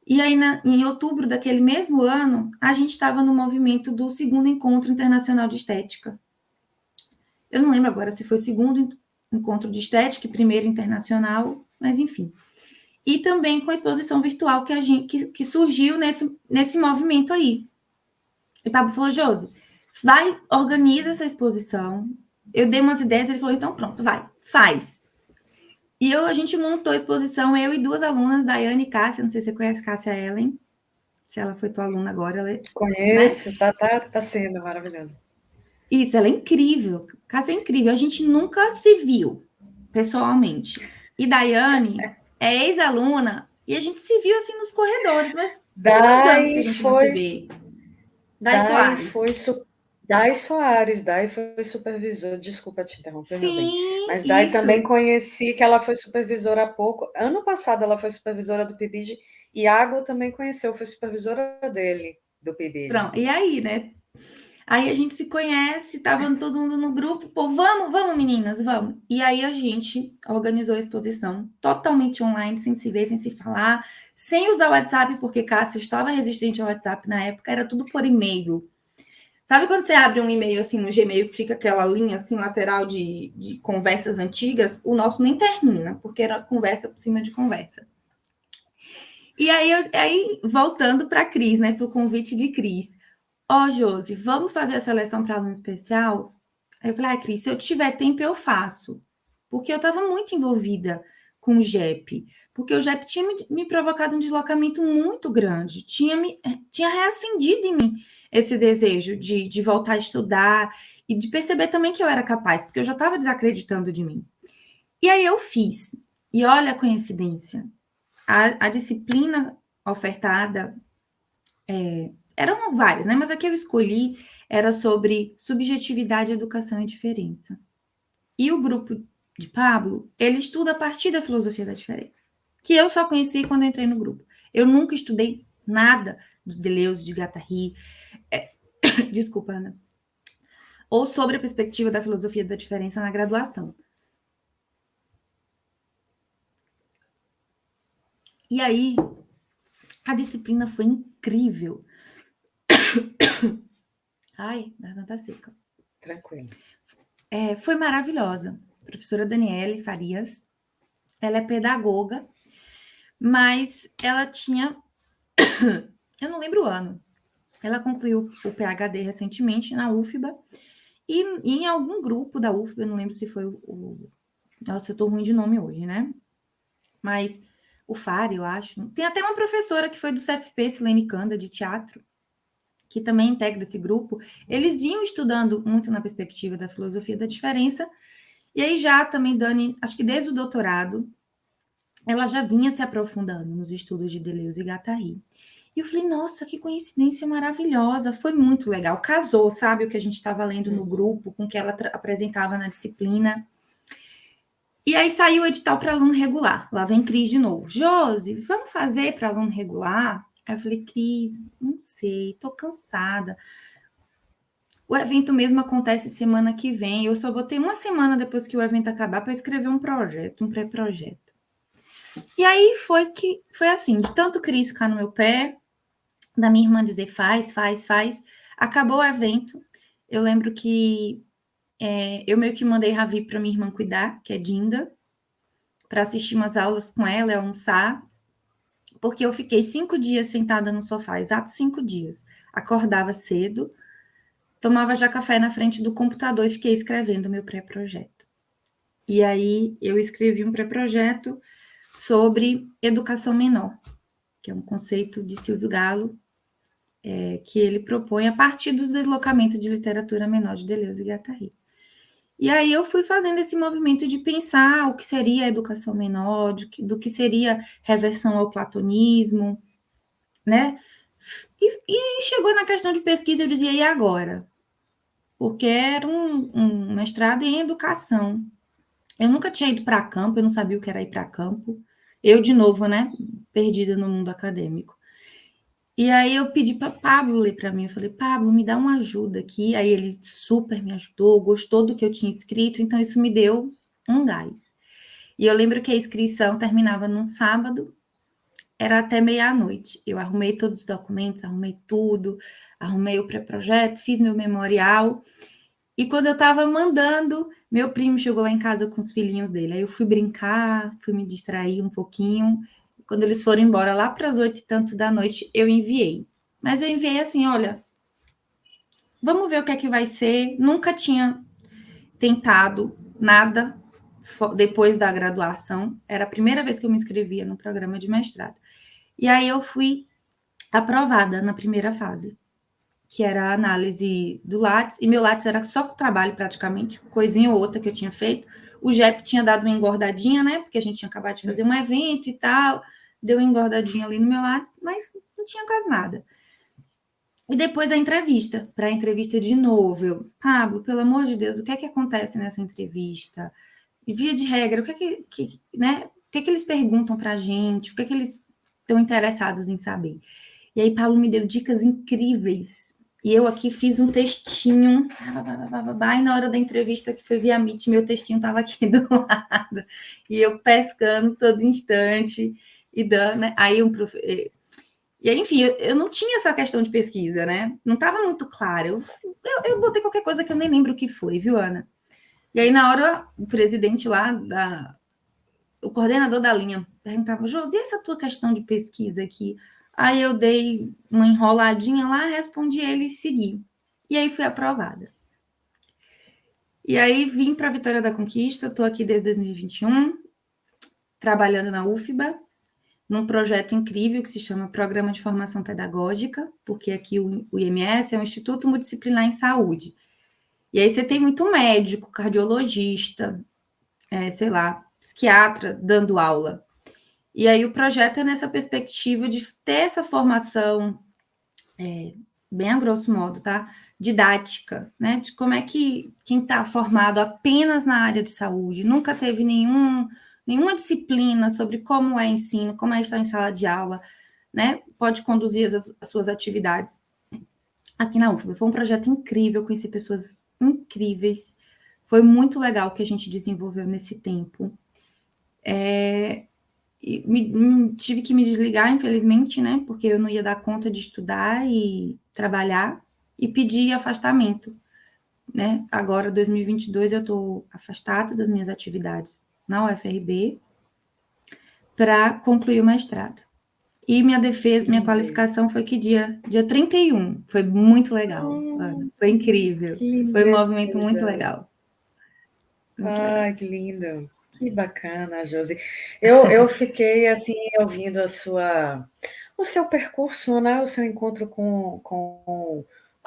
E aí, em outubro daquele mesmo ano, a gente estava no movimento do segundo Encontro Internacional de Estética. Eu não lembro agora se foi o segundo encontro de estética, primeiro internacional, mas enfim. E também com a exposição virtual que surgiu nesse movimento aí. E Pablo falou, Josi, organiza essa exposição. Eu dei umas ideias, ele falou, então pronto, vai, faz. E a gente montou a exposição, eu e duas alunas, Daiane e Cássia, não sei se você conhece Cássia Ellen, se ela foi tua aluna agora. Ela, Conheço, né? tá sendo maravilhoso. Isso, ela é incrível. Cássia é incrível. A gente nunca se viu pessoalmente. E Daiane é ex-aluna e a gente se viu assim nos corredores, mas tem 2 anos que a gente não se vê. Dai Soares. Dai foi supervisora, desculpa te interromper, meu bem, Sim, mas Dai também isso. conheci, que ela foi supervisora há pouco, ano passado ela foi supervisora do PIBID, e Água também conheceu, foi supervisora dele, do PIBID. Pronto. E aí, né? Aí a gente se conhece, tava todo mundo no grupo, pô, vamos, meninas, vamos. E aí a gente organizou a exposição totalmente online, sem se ver, sem se falar, sem usar o WhatsApp, porque Cássia estava resistente ao WhatsApp na época, era tudo por e-mail. Sabe quando você abre um e-mail assim no Gmail que fica aquela linha assim lateral de conversas antigas? O nosso nem termina, porque era conversa por cima de conversa. E aí voltando para a Cris, né, para o convite de Cris. Josi, vamos fazer a seleção para aluno especial? Aí eu falei, Cris, se eu tiver tempo, eu faço. Porque eu estava muito envolvida com o GEP. Porque o GEP tinha me provocado um deslocamento muito grande. Tinha reacendido em mim esse desejo de voltar a estudar e de perceber também que eu era capaz, porque eu já estava desacreditando de mim. E aí eu fiz. E olha a coincidência. A disciplina ofertada Eram várias, né? Mas a que eu escolhi era sobre subjetividade, educação e diferença. E o grupo de Pablo, ele estuda a partir da filosofia da diferença, que eu só conheci quando eu entrei no grupo. Eu nunca estudei nada de Deleuze, de Guattari, desculpa, Ana, ou sobre a perspectiva da filosofia da diferença na graduação. E aí, a disciplina foi incrível. Ai, garganta seca. Tranquilo. Foi maravilhosa. Professora Daniele Farias, ela é pedagoga, mas ela tinha, eu não lembro o ano, ela concluiu o PhD recentemente na UFBA, e em algum grupo da UFBA, eu não lembro se foi nossa, eu tô ruim de nome hoje, né? Mas o FAR, eu acho. Tem até uma professora que foi do CFP, Silene Kanda, de teatro, que também integra esse grupo. Eles vinham estudando muito na perspectiva da filosofia da diferença, e aí já também, Dani, acho que desde o doutorado, ela já vinha se aprofundando nos estudos de Deleuze e Guattari. E eu falei, nossa, que coincidência maravilhosa, foi muito legal. Casou, sabe, o que a gente estava lendo no grupo, com o que ela apresentava na disciplina. E aí saiu o edital para aluno regular. Lá vem Cris de novo. Josi, vamos fazer para aluno regular? Aí eu falei, Cris, não sei, tô cansada. O evento mesmo acontece semana que vem. Eu só vou ter uma semana depois que o evento acabar para escrever um projeto, um pré-projeto. E aí foi assim, de tanto Cris ficar no meu pé, da minha irmã dizer faz. Acabou o evento. Eu lembro que eu meio que mandei Ravi para minha irmã cuidar, que é Dinda, para assistir umas aulas com ela e almoçar, porque eu fiquei 5 dias sentada no sofá, exatos 5 dias. Acordava cedo, tomava já café na frente do computador e fiquei escrevendo meu pré-projeto. E aí eu escrevi um pré-projeto sobre educação menor, que é um conceito de Silvio Galo, que ele propõe a partir do deslocamento de literatura menor de Deleuze e Guattari. E aí eu fui fazendo esse movimento de pensar o que seria a educação menor, do que seria reversão ao platonismo, né? E chegou na questão de pesquisa, eu dizia, e agora? Porque era um mestrado em educação. Eu nunca tinha ido para campo, eu não sabia o que era ir para campo. Eu, de novo, né? Perdida no mundo acadêmico. E aí eu pedi para Pablo ler para mim. Eu falei, Pablo, me dá uma ajuda aqui. Aí ele super me ajudou, gostou do que eu tinha escrito, então isso me deu um gás. E eu lembro que a inscrição terminava num sábado, era até meia-noite. Eu arrumei todos os documentos, arrumei tudo, arrumei o pré-projeto, fiz meu memorial. E quando eu estava mandando, meu primo chegou lá em casa com os filhinhos dele. Aí eu fui brincar, fui me distrair um pouquinho. Quando eles foram embora, lá para as 8h da noite, eu enviei. Mas eu enviei assim, olha, vamos ver o que é que vai ser. Nunca tinha tentado nada depois da graduação. Era a primeira vez que eu me inscrevia no programa de mestrado. E aí eu fui aprovada na primeira fase, que era a análise do Lattes, e meu Lattes era só trabalho praticamente, coisinha ou outra que eu tinha feito. O JEP tinha dado uma engordadinha, né? Porque a gente tinha acabado de fazer um evento e tal, deu uma engordadinha ali no meu Lattes, mas não tinha quase nada. E depois a entrevista, para a entrevista de novo. Eu, Pablo, pelo amor de Deus, o que é que acontece nessa entrevista? E via de regra, o que é né? O que é que eles perguntam para a gente? O que é que eles estão interessados em saber? E aí, Paulo me deu dicas incríveis. E eu aqui fiz um textinho. E na hora da entrevista, que foi via Meet, meu textinho estava aqui do lado. E eu pescando todo instante. E dando, né? Aí E aí, enfim, eu não tinha essa questão de pesquisa, né? Não estava muito claro. Eu botei qualquer coisa que eu nem lembro o que foi, viu, Ana? E aí, na hora, o presidente lá, o coordenador da linha, perguntava, Josi, e essa tua questão de pesquisa aqui? Aí eu dei uma enroladinha lá, respondi ele e segui. E aí fui aprovada. E aí vim para a Vitória da Conquista, estou aqui desde 2021, trabalhando na UFBA, num projeto incrível que se chama Programa de Formação Pedagógica, porque aqui o IMS é um Instituto Multidisciplinar em Saúde. E aí você tem muito médico, cardiologista, sei lá, psiquiatra dando aula. E aí o projeto é nessa perspectiva de ter essa formação bem a grosso modo, tá? Didática, né? De como é que quem está formado apenas na área de saúde, nunca teve nenhuma disciplina sobre como é ensino, como é estar em sala de aula, né? Pode conduzir as suas atividades aqui na UFBA. Foi um projeto incrível, conheci pessoas incríveis. Foi muito legal o que a gente desenvolveu nesse tempo. Tive que me desligar, infelizmente, né? Porque eu não ia dar conta de estudar e trabalhar e pedi afastamento, né? Agora, 2022, eu estou afastada das minhas atividades na UFRB para concluir o mestrado. E minha defesa, minha qualificação foi que dia 31. Foi muito legal, Ana. Foi incrível. Que Foi um movimento muito lindeza. legal. Muito legal. Ai, que lindo. Que bacana, Josi. Eu fiquei, assim, ouvindo o seu percurso, né? O seu encontro com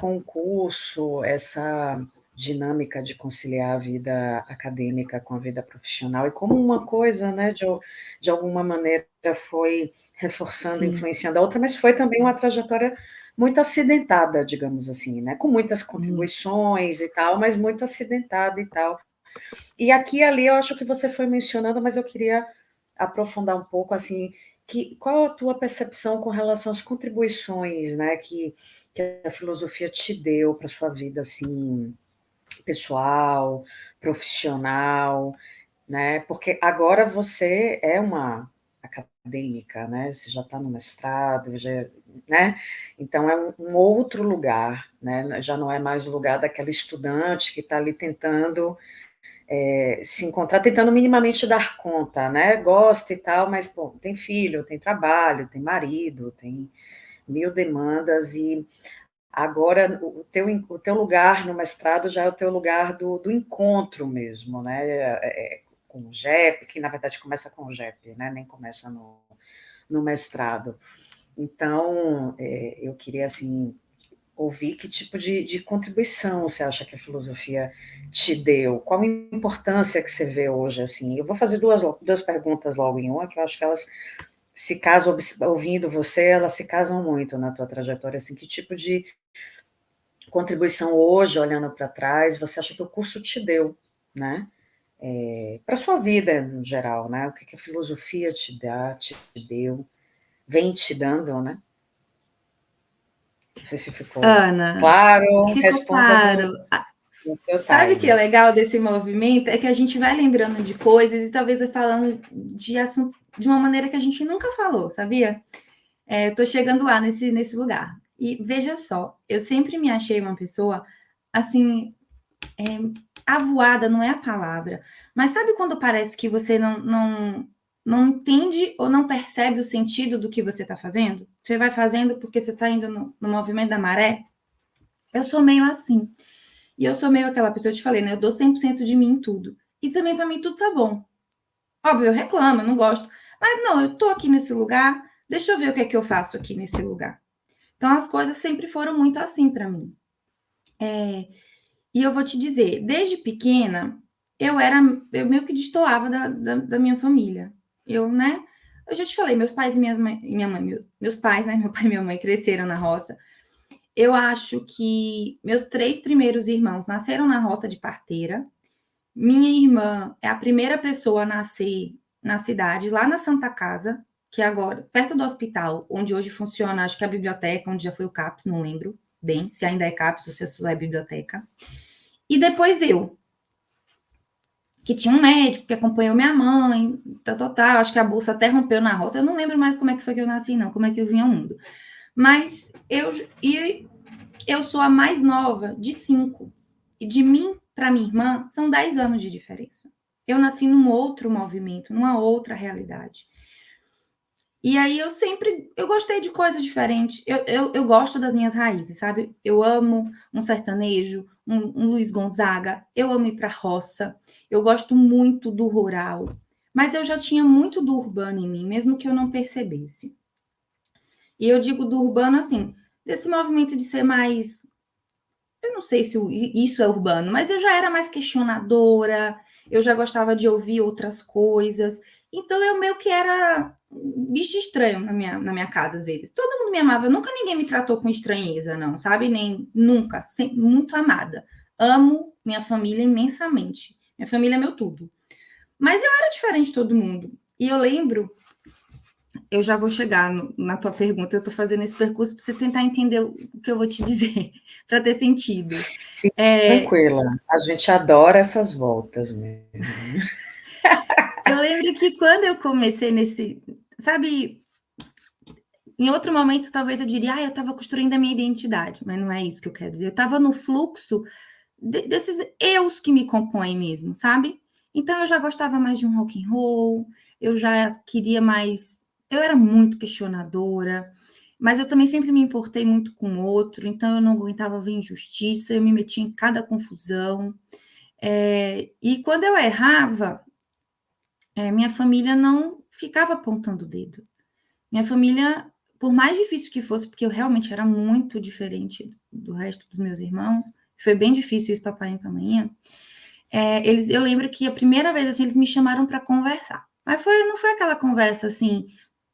o curso, essa dinâmica de conciliar a vida acadêmica com a vida profissional, e como uma coisa, né, de alguma maneira foi reforçando, Sim. influenciando a outra, mas foi também uma trajetória muito acidentada, digamos assim, né? Com muitas Muito. contribuições e tal, mas muito acidentada e tal. E aqui e ali eu acho que você foi mencionando, mas eu queria aprofundar um pouco, assim, qual a tua percepção com relação às contribuições, né, que a filosofia te deu para a sua vida, assim, pessoal, profissional, né? Porque agora você é uma acadêmica, né? Você já está no mestrado, já, né? Então é um outro lugar, né? Já não é mais o lugar daquela estudante que está ali tentando se encontrar, tentando minimamente dar conta, né? Gosta e tal, mas pô, tem filho, tem trabalho, tem marido, tem mil demandas, e agora o teu lugar no mestrado já é o teu lugar do encontro mesmo, né? Com o GEP, que na verdade começa com o GEP, né? Nem começa no mestrado. Então, eu queria, assim, ouvir que tipo de contribuição você acha que a filosofia te deu, qual a importância que você vê hoje, assim. Eu vou fazer duas perguntas logo em uma, que eu acho que elas se casam, ouvindo você, elas se casam muito na tua trajetória, assim, que tipo de contribuição hoje, olhando para trás, você acha que o curso te deu, né? Para a sua vida em geral, né? O que a filosofia te deu, vem te dando, né? Não sei se ficou Ana, claro, ficou responda claro. no seu Sabe o que é time. legal desse movimento? É que a gente vai lembrando de coisas e talvez falando de assunto de uma maneira que a gente nunca falou, sabia? Eu tô chegando lá nesse lugar. E veja só, eu sempre me achei uma pessoa assim, avoada não é a palavra, mas sabe quando parece que você não entende ou não percebe o sentido do que você está fazendo? Você vai fazendo porque você está indo no movimento da maré? Eu sou meio assim. E eu sou meio aquela pessoa, eu te falei, né? Eu dou 100% de mim em tudo. E também para mim tudo tá bom. Óbvio, eu reclamo, eu não gosto. Mas não, eu tô aqui nesse lugar, deixa eu ver o que é que eu faço aqui nesse lugar. Então as coisas sempre foram muito assim para mim. E eu vou te dizer, desde pequena, eu meio que destoava da minha família. Eu, né? Eu já te falei, meus pais e minha mãe, meus pais, né? Meu pai e minha mãe cresceram na roça. Eu acho que meus 3 primeiros irmãos nasceram na roça de parteira. Minha irmã é a primeira pessoa a nascer na cidade, lá na Santa Casa, que é agora, perto do hospital, onde hoje funciona, acho que a biblioteca, onde já foi o CAPS, não lembro bem, se ainda é CAPS ou se só é biblioteca. E depois eu, que tinha um médico que acompanhou minha mãe, tal. Acho que a bolsa até rompeu na roça. Eu não lembro mais como é que foi que eu nasci, não, como é que eu vim ao mundo. Mas eu sou a mais nova de 5. E de mim para minha irmã são 10 anos de diferença. Eu nasci num outro movimento, numa outra realidade. E aí eu gostei de coisas diferentes. Eu gosto das minhas raízes, sabe? Eu amo um sertanejo, um Luiz Gonzaga, eu amo ir para roça, eu gosto muito do rural, mas eu já tinha muito do urbano em mim, mesmo que eu não percebesse. E eu digo do urbano assim, desse movimento de ser mais, eu não sei se isso é urbano, mas eu já era mais questionadora, eu já gostava de ouvir outras coisas. Então eu meio que era bicho estranho na minha casa, às vezes. Todo mundo me amava, nunca ninguém me tratou com estranheza, não, sabe? Nem nunca, sempre muito amada. Amo minha família imensamente. Minha família é meu tudo. Mas eu era diferente de todo mundo. E eu lembro, eu já vou chegar na tua pergunta, eu estou fazendo esse percurso para você tentar entender o que eu vou te dizer, para ter sentido. Fique tranquila, a gente adora essas voltas mesmo. Eu lembro que quando eu comecei nesse, sabe, em outro momento talvez eu diria, eu estava construindo a minha identidade, mas não é isso que eu quero dizer. Eu estava no fluxo desses eus que me compõem mesmo, sabe? Então eu já gostava mais de um rock and roll, eu já queria mais, eu era muito questionadora, mas eu também sempre me importei muito com o outro, então eu não aguentava ver injustiça, eu me metia em cada confusão. E quando eu errava, minha família não ficava apontando o dedo. Minha família, por mais difícil que fosse, porque eu realmente era muito diferente do resto dos meus irmãos, foi bem difícil isso para pai e para mãe. Eu lembro que a primeira vez assim, eles me chamaram para conversar. Mas não foi aquela conversa assim,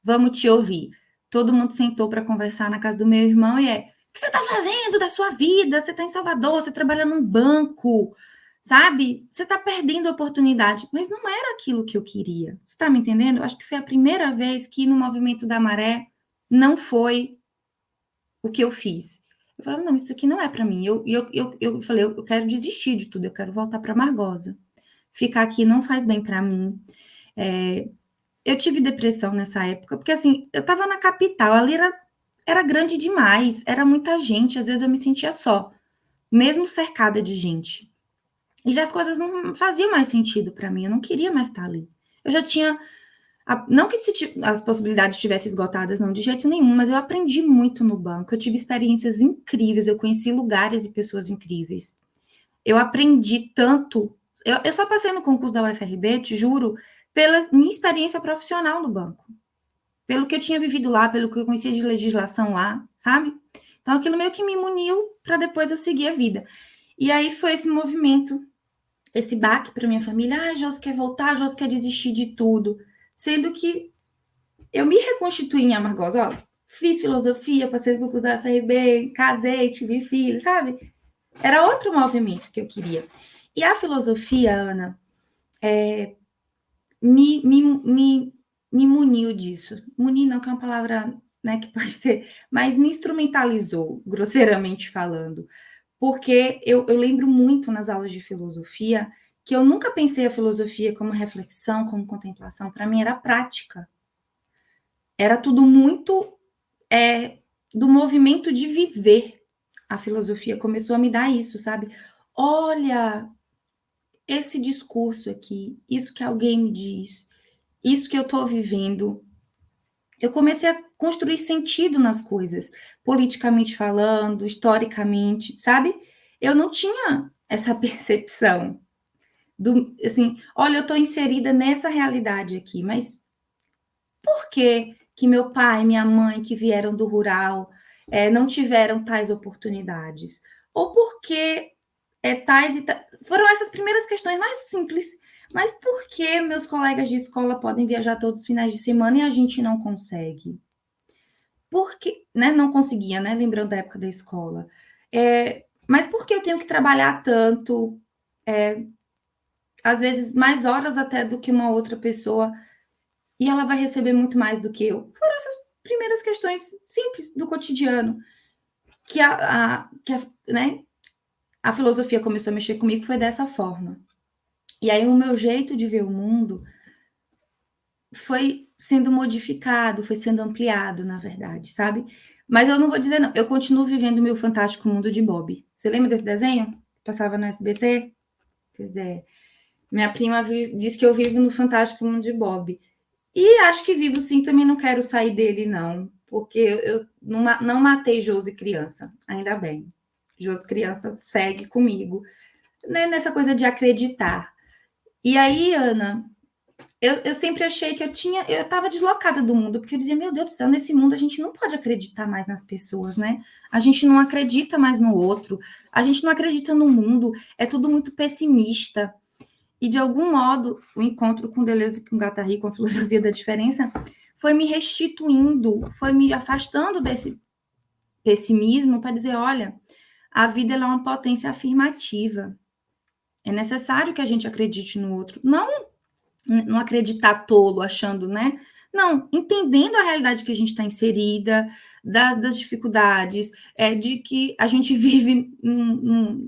vamos te ouvir. Todo mundo sentou para conversar na casa do meu irmão e o que você está fazendo da sua vida? Você está em Salvador, você trabalha num banco, sabe? Você está perdendo a oportunidade. Mas não era aquilo que eu queria. Você está me entendendo? Eu acho que foi a primeira vez que no Movimento da Maré não foi o que eu fiz. Eu falei, não, isso aqui não é para mim. Eu falei, eu quero desistir de tudo, eu quero voltar para Margosa. Ficar aqui não faz bem para mim. Eu tive depressão nessa época, porque assim, eu estava na capital, ali era grande demais, era muita gente, às vezes eu me sentia só, mesmo cercada de gente. E já as coisas não faziam mais sentido para mim, eu não queria mais estar ali. Eu já tinha não que as possibilidades estivessem esgotadas, não, de jeito nenhum, mas eu aprendi muito no banco, eu tive experiências incríveis, eu conheci lugares e pessoas incríveis. Eu aprendi tanto, eu só passei no concurso da UFRB, te juro, pela minha experiência profissional no banco, pelo que eu tinha vivido lá, pelo que eu conhecia de legislação lá, sabe? Então aquilo meio que me muniu para depois eu seguir a vida. E aí foi esse movimento, esse baque para minha família, Josi quer voltar, Josi quer desistir de tudo. Sendo que eu me reconstituí em Amargosa, fiz filosofia, passei no concurso da UFRB, casei, tive filho, sabe? Era outro movimento que eu queria. E a filosofia, Ana, me muniu disso. Munir não, que é uma palavra, né, que pode ter, mas me instrumentalizou, grosseiramente falando. Porque eu lembro muito nas aulas de filosofia que eu nunca pensei a filosofia como reflexão, como contemplação. Para mim era prática. Era tudo muito do movimento de viver. A filosofia começou a me dar isso, sabe? Olha, esse discurso aqui, isso que alguém me diz, isso que eu estou vivendo. Eu comecei a construir sentido nas coisas, politicamente falando, historicamente, sabe? Eu não tinha essa percepção assim, olha, eu estou inserida nessa realidade aqui, mas por que meu pai e minha mãe, que vieram do rural, não tiveram tais oportunidades? Ou por que tais e tais... Foram essas primeiras questões mais simples. Mas por que meus colegas de escola podem viajar todos os finais de semana e a gente não consegue? Porque, né, não conseguia, né? Lembrando da época da escola. Mas por que eu tenho que trabalhar tanto? Às vezes mais horas até do que uma outra pessoa, e ela vai receber muito mais do que eu. Foram essas primeiras questões simples do cotidiano que né, a filosofia começou a mexer comigo, foi dessa forma. E aí o meu jeito de ver o mundo foi sendo modificado, foi sendo ampliado, na verdade, sabe? Mas eu não vou dizer não, eu continuo vivendo o meu fantástico mundo de Bob. Você lembra desse desenho? Passava no SBT? Quer dizer, minha prima diz que eu vivo no fantástico mundo de Bob. E acho que vivo sim, também não quero sair dele, não. Porque eu não matei Josi criança, ainda bem. Josi criança segue comigo, né, nessa coisa de acreditar. E aí, Ana, eu sempre achei que eu estava deslocada do mundo, porque eu dizia, meu Deus do céu, nesse mundo a gente não pode acreditar mais nas pessoas, né? A gente não acredita mais no outro, a gente não acredita no mundo, é tudo muito pessimista. E, de algum modo, o encontro com Deleuze e com Guattari, com a filosofia da diferença, foi me restituindo, foi me afastando desse pessimismo para dizer, olha, a vida ela é uma potência afirmativa. É necessário que a gente acredite no outro. Não acreditar tolo, achando, né? Não, entendendo a realidade que a gente está inserida, das dificuldades, de que a gente vive,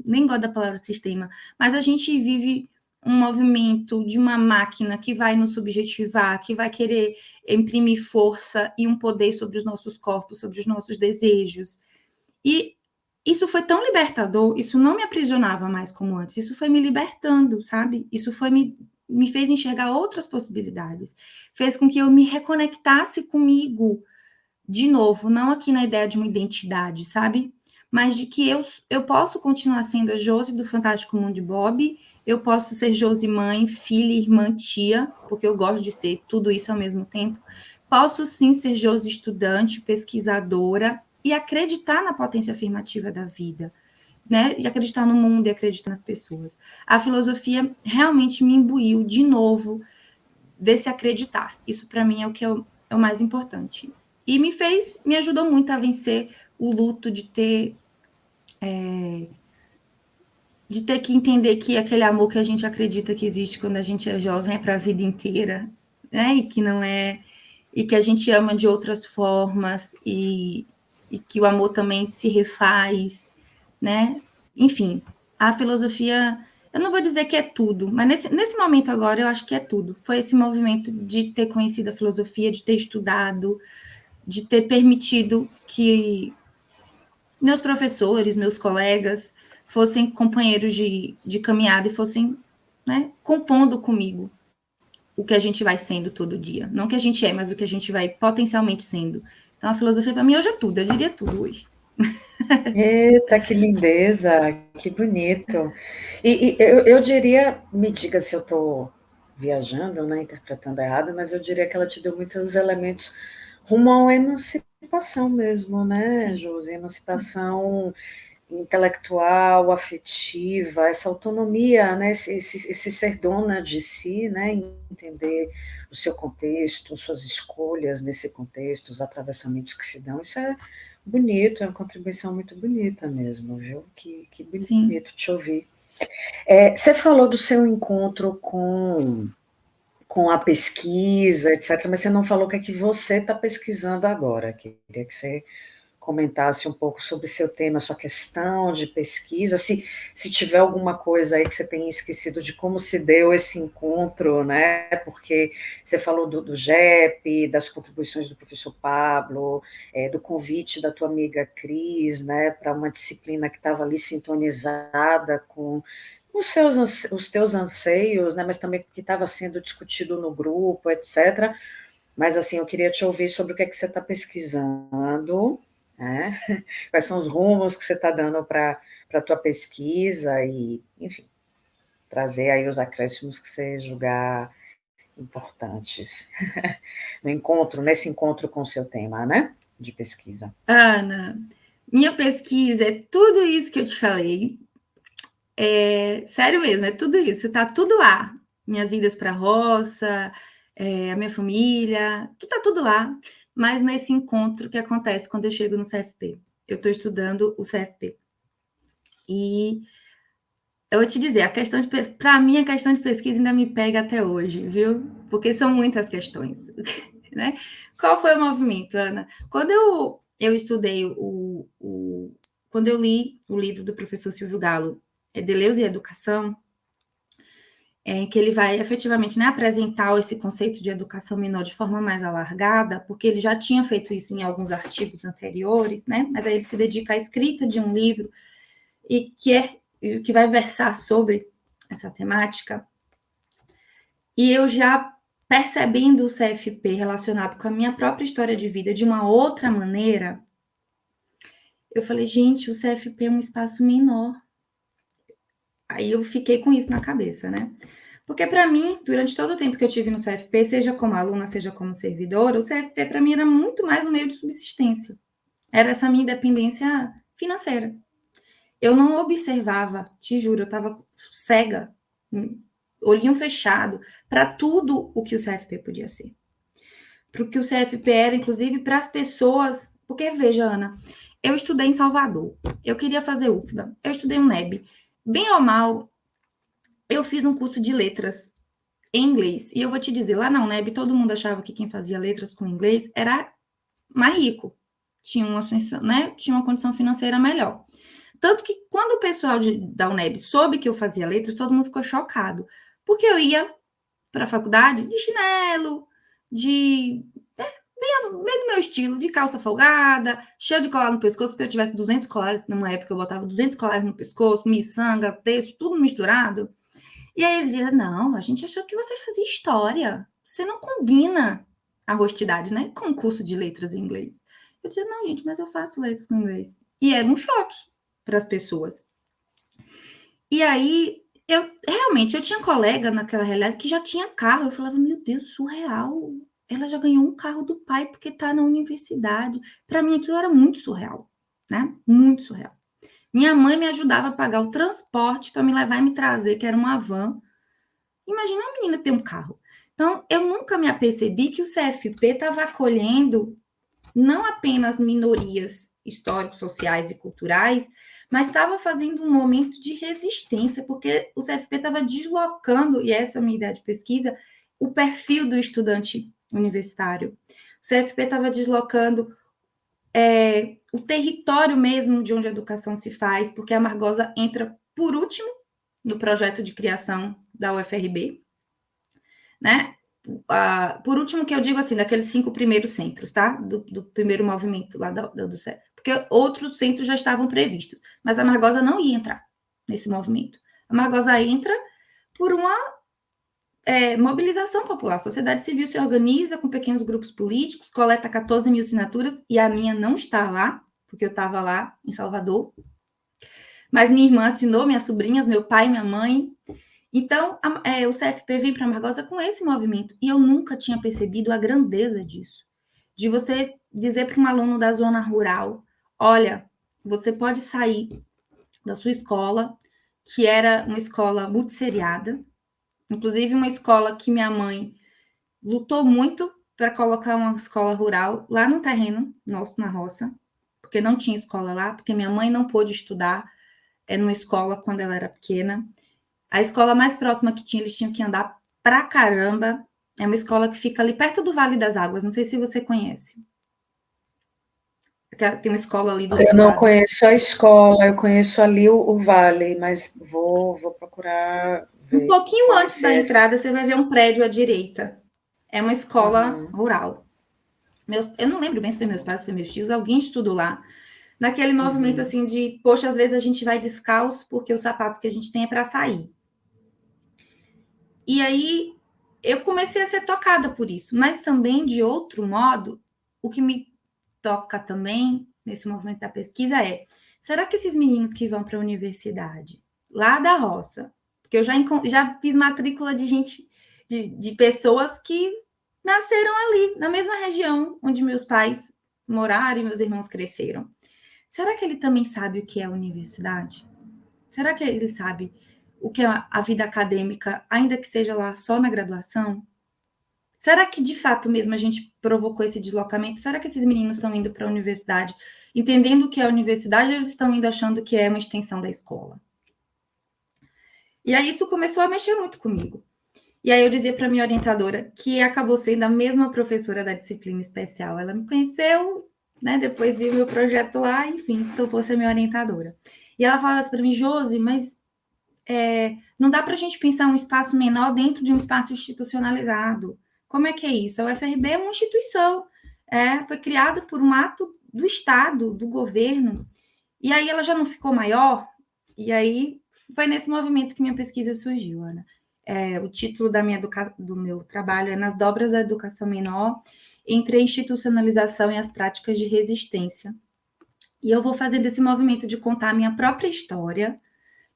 nem gosto da palavra sistema, mas a gente vive um movimento de uma máquina que vai nos subjetivar, que vai querer imprimir força e um poder sobre os nossos corpos, sobre os nossos desejos. E isso foi tão libertador, isso não me aprisionava mais como antes, isso foi me libertando, sabe? Isso foi me fez enxergar outras possibilidades, fez com que eu me reconectasse comigo de novo, não aqui na ideia de uma identidade, sabe? Mas de que eu posso continuar sendo a Josi do Fantástico Mundo de Bob, eu posso ser Josi mãe, filha, irmã, tia, porque eu gosto de ser tudo isso ao mesmo tempo. Posso sim ser Josi estudante, pesquisadora e acreditar na potência afirmativa da vida, né? E acreditar no mundo e acreditar nas pessoas. A filosofia realmente me imbuiu de novo desse acreditar. Isso para mim é o que é o mais importante. E me ajudou muito a vencer o luto de ter que entender que aquele amor que a gente acredita que existe quando a gente é jovem é para a vida inteira, né? E que não é, e que a gente ama de outras formas e que o amor também se refaz, né? Enfim, a filosofia, eu não vou dizer que é tudo, mas nesse momento agora eu acho que é tudo. Foi esse movimento de ter conhecido a filosofia, de ter estudado, de ter permitido que meus professores, meus colegas fossem companheiros de caminhada e fossem, né, compondo comigo o que a gente vai sendo todo dia. Não o que a gente é, mas o que a gente vai potencialmente sendo. Então, a filosofia, para mim, hoje é tudo. Eu diria tudo hoje. Eita, que lindeza, que bonito. E eu diria, me diga se eu estou viajando, né, interpretando errado, mas eu diria que ela te deu muitos elementos rumo a uma emancipação mesmo, né, Sim. Josi? Emancipação intelectual, afetiva, essa autonomia, né, esse ser dona de si, né, entender o seu contexto, suas escolhas nesse contexto, os atravessamentos que se dão, isso é bonito, é uma contribuição muito bonita mesmo, viu? Que Sim. bonito te ouvir. Você falou do seu encontro com a pesquisa, etc., mas você não falou o que é que você está pesquisando agora. Queria que você comentasse um pouco sobre seu tema, sua questão de pesquisa, se tiver alguma coisa aí que você tenha esquecido de como se deu esse encontro, né? Porque você falou do GEP, das contribuições do professor Pablo, do convite da tua amiga Cris, né, para uma disciplina que estava ali sintonizada com os teus anseios, né, mas também que estava sendo discutido no grupo, etc. Mas, assim, eu queria te ouvir sobre o que é que você está pesquisando, né? Quais são os rumos que você está dando para a tua pesquisa e, enfim, trazer aí os acréscimos que você julgar importantes nesse encontro com o seu tema, né? De pesquisa. Ana, minha pesquisa é tudo isso que eu te falei. Sério mesmo, é tudo isso. Tá tudo lá. Minhas idas para a roça, a minha família, tá tudo lá. Mas nesse encontro que acontece quando eu chego no CFP. Eu estou estudando o CFP. E eu vou te dizer, para mim, a questão de pesquisa ainda me pega até hoje, viu? Porque são muitas questões, né? Qual foi o movimento, Ana? Quando eu estudei quando eu li o livro do professor Silvio Galo, Deleuze e Educação, em que ele vai efetivamente, né, apresentar esse conceito de educação menor de forma mais alargada, porque ele já tinha feito isso em alguns artigos anteriores, né? Mas aí ele se dedica à escrita de um livro e que vai versar sobre essa temática. E eu já percebendo o CFP relacionado com a minha própria história de vida de uma outra maneira, eu falei, gente, o CFP é um espaço menor. Aí eu fiquei com isso na cabeça, né? Porque para mim, durante todo o tempo que eu tive no CFP, seja como aluna, seja como servidora, o CFP para mim era muito mais um meio de subsistência. Era essa minha independência financeira. Eu não observava, te juro, eu estava cega, olhinho fechado, para tudo o que o CFP podia ser. para o que o CFP era, inclusive para as pessoas. Porque, veja, Ana, eu estudei em Salvador, eu queria fazer UFBA, eu estudei UNEB. Bem ou mal, eu fiz um curso de letras em inglês. E eu vou te dizer, lá na UNEB, todo mundo achava que quem fazia letras com inglês era mais rico, tinha uma, né, tinha uma condição financeira melhor. Tanto que quando o pessoal da UNEB soube que eu fazia letras, todo mundo ficou chocado, porque eu ia para a faculdade de chinelo, de bem do meu estilo, de calça folgada, cheio de colar no pescoço, se eu tivesse 200 colares, numa época eu botava 200 colares no pescoço, miçanga, texto, tudo misturado. E aí eles diziam, não, a gente achou que você fazia história, você não combina a honestidade, né, com o curso de letras em inglês. Eu dizia, não, gente, mas eu faço letras com inglês. E era um choque para as pessoas. E aí, eu tinha colega naquela realidade que já tinha carro. Eu falava, meu Deus, surreal. Ela já ganhou um carro do pai porque está na universidade. Para mim, aquilo era muito surreal, né? Muito surreal. Minha mãe me ajudava a pagar o transporte para me levar e me trazer, que era uma van. Imagina uma menina ter um carro. Então, eu nunca me apercebi que o CFP estava acolhendo não apenas minorias históricos, sociais e culturais, mas estava fazendo um momento de resistência, porque o CFP estava deslocando, e essa é a minha ideia de pesquisa, o perfil do estudante universitário. O CFP estava deslocando o território mesmo de onde a educação se faz, porque a Margosa entra por último no projeto de criação da UFRB, né? Por último, que eu digo assim, daqueles 5 primeiros centros, tá? Do primeiro movimento lá do CEP. Porque outros centros já estavam previstos, mas a Margosa não ia entrar nesse movimento. A Margosa entra por uma mobilização popular. A sociedade civil se organiza com pequenos grupos políticos, coleta 14 mil assinaturas, e a minha não está lá, porque eu estava lá em Salvador. Mas minha irmã assinou, minhas sobrinhas, meu pai, minha mãe. Então, o CFP vem para a Margosa com esse movimento. E eu nunca tinha percebido a grandeza disso. De você dizer para um aluno da zona rural, olha, você pode sair da sua escola, que era uma escola multisseriada, inclusive uma escola que minha mãe lutou muito para colocar uma escola rural lá no terreno nosso, na roça, porque não tinha escola lá, porque minha mãe não pôde estudar numa escola quando ela era pequena. A escola mais próxima que tinha, eles tinham que andar pra caramba. É uma escola que fica ali perto do Vale das Águas. Não sei se você conhece. Tem uma escola ali do outro Eu não lado. conheço a escola, eu conheço ali o vale, mas vou procurar Um ver. pouquinho antes da Conhecer essa. entrada, você vai ver um prédio à direita. É uma escola rural. Eu não lembro bem se foi meus pais, se foi meus tios, alguém estudou lá. Naquele movimento assim de, poxa, às vezes a gente vai descalço porque o sapato que a gente tem é para sair. E aí eu comecei a ser tocada por isso, mas também de outro modo, o que me toca também nesse movimento da pesquisa é: será que esses meninos que vão para a universidade, lá da roça, porque eu já fiz matrícula de gente, de pessoas que nasceram ali, na mesma região onde meus pais moraram e meus irmãos cresceram. Será que ele também sabe o que é a universidade? Será que ele sabe o que é a vida acadêmica, ainda que seja lá só na graduação? Será que de fato mesmo a gente provocou esse deslocamento? Será que esses meninos estão indo para a universidade entendendo o que é a universidade, ou eles estão indo achando que é uma extensão da escola? E aí isso começou a mexer muito comigo. E aí eu dizia para minha orientadora, que acabou sendo a mesma professora da disciplina especial. Ela me conheceu, né? Depois viu meu projeto lá, enfim, topou ser minha orientadora. E ela falava para mim, Josi, mas não dá para a gente pensar um espaço menor dentro de um espaço institucionalizado. Como é que é isso? A UFRB é uma instituição, foi criada por um ato do Estado, do governo, e aí ela já não ficou maior, e aí foi nesse movimento que minha pesquisa surgiu, Ana. O título do meu trabalho é Nas Dobras da Educação Menor, entre a institucionalização e as práticas de resistência. E eu vou fazendo esse movimento de contar a minha própria história,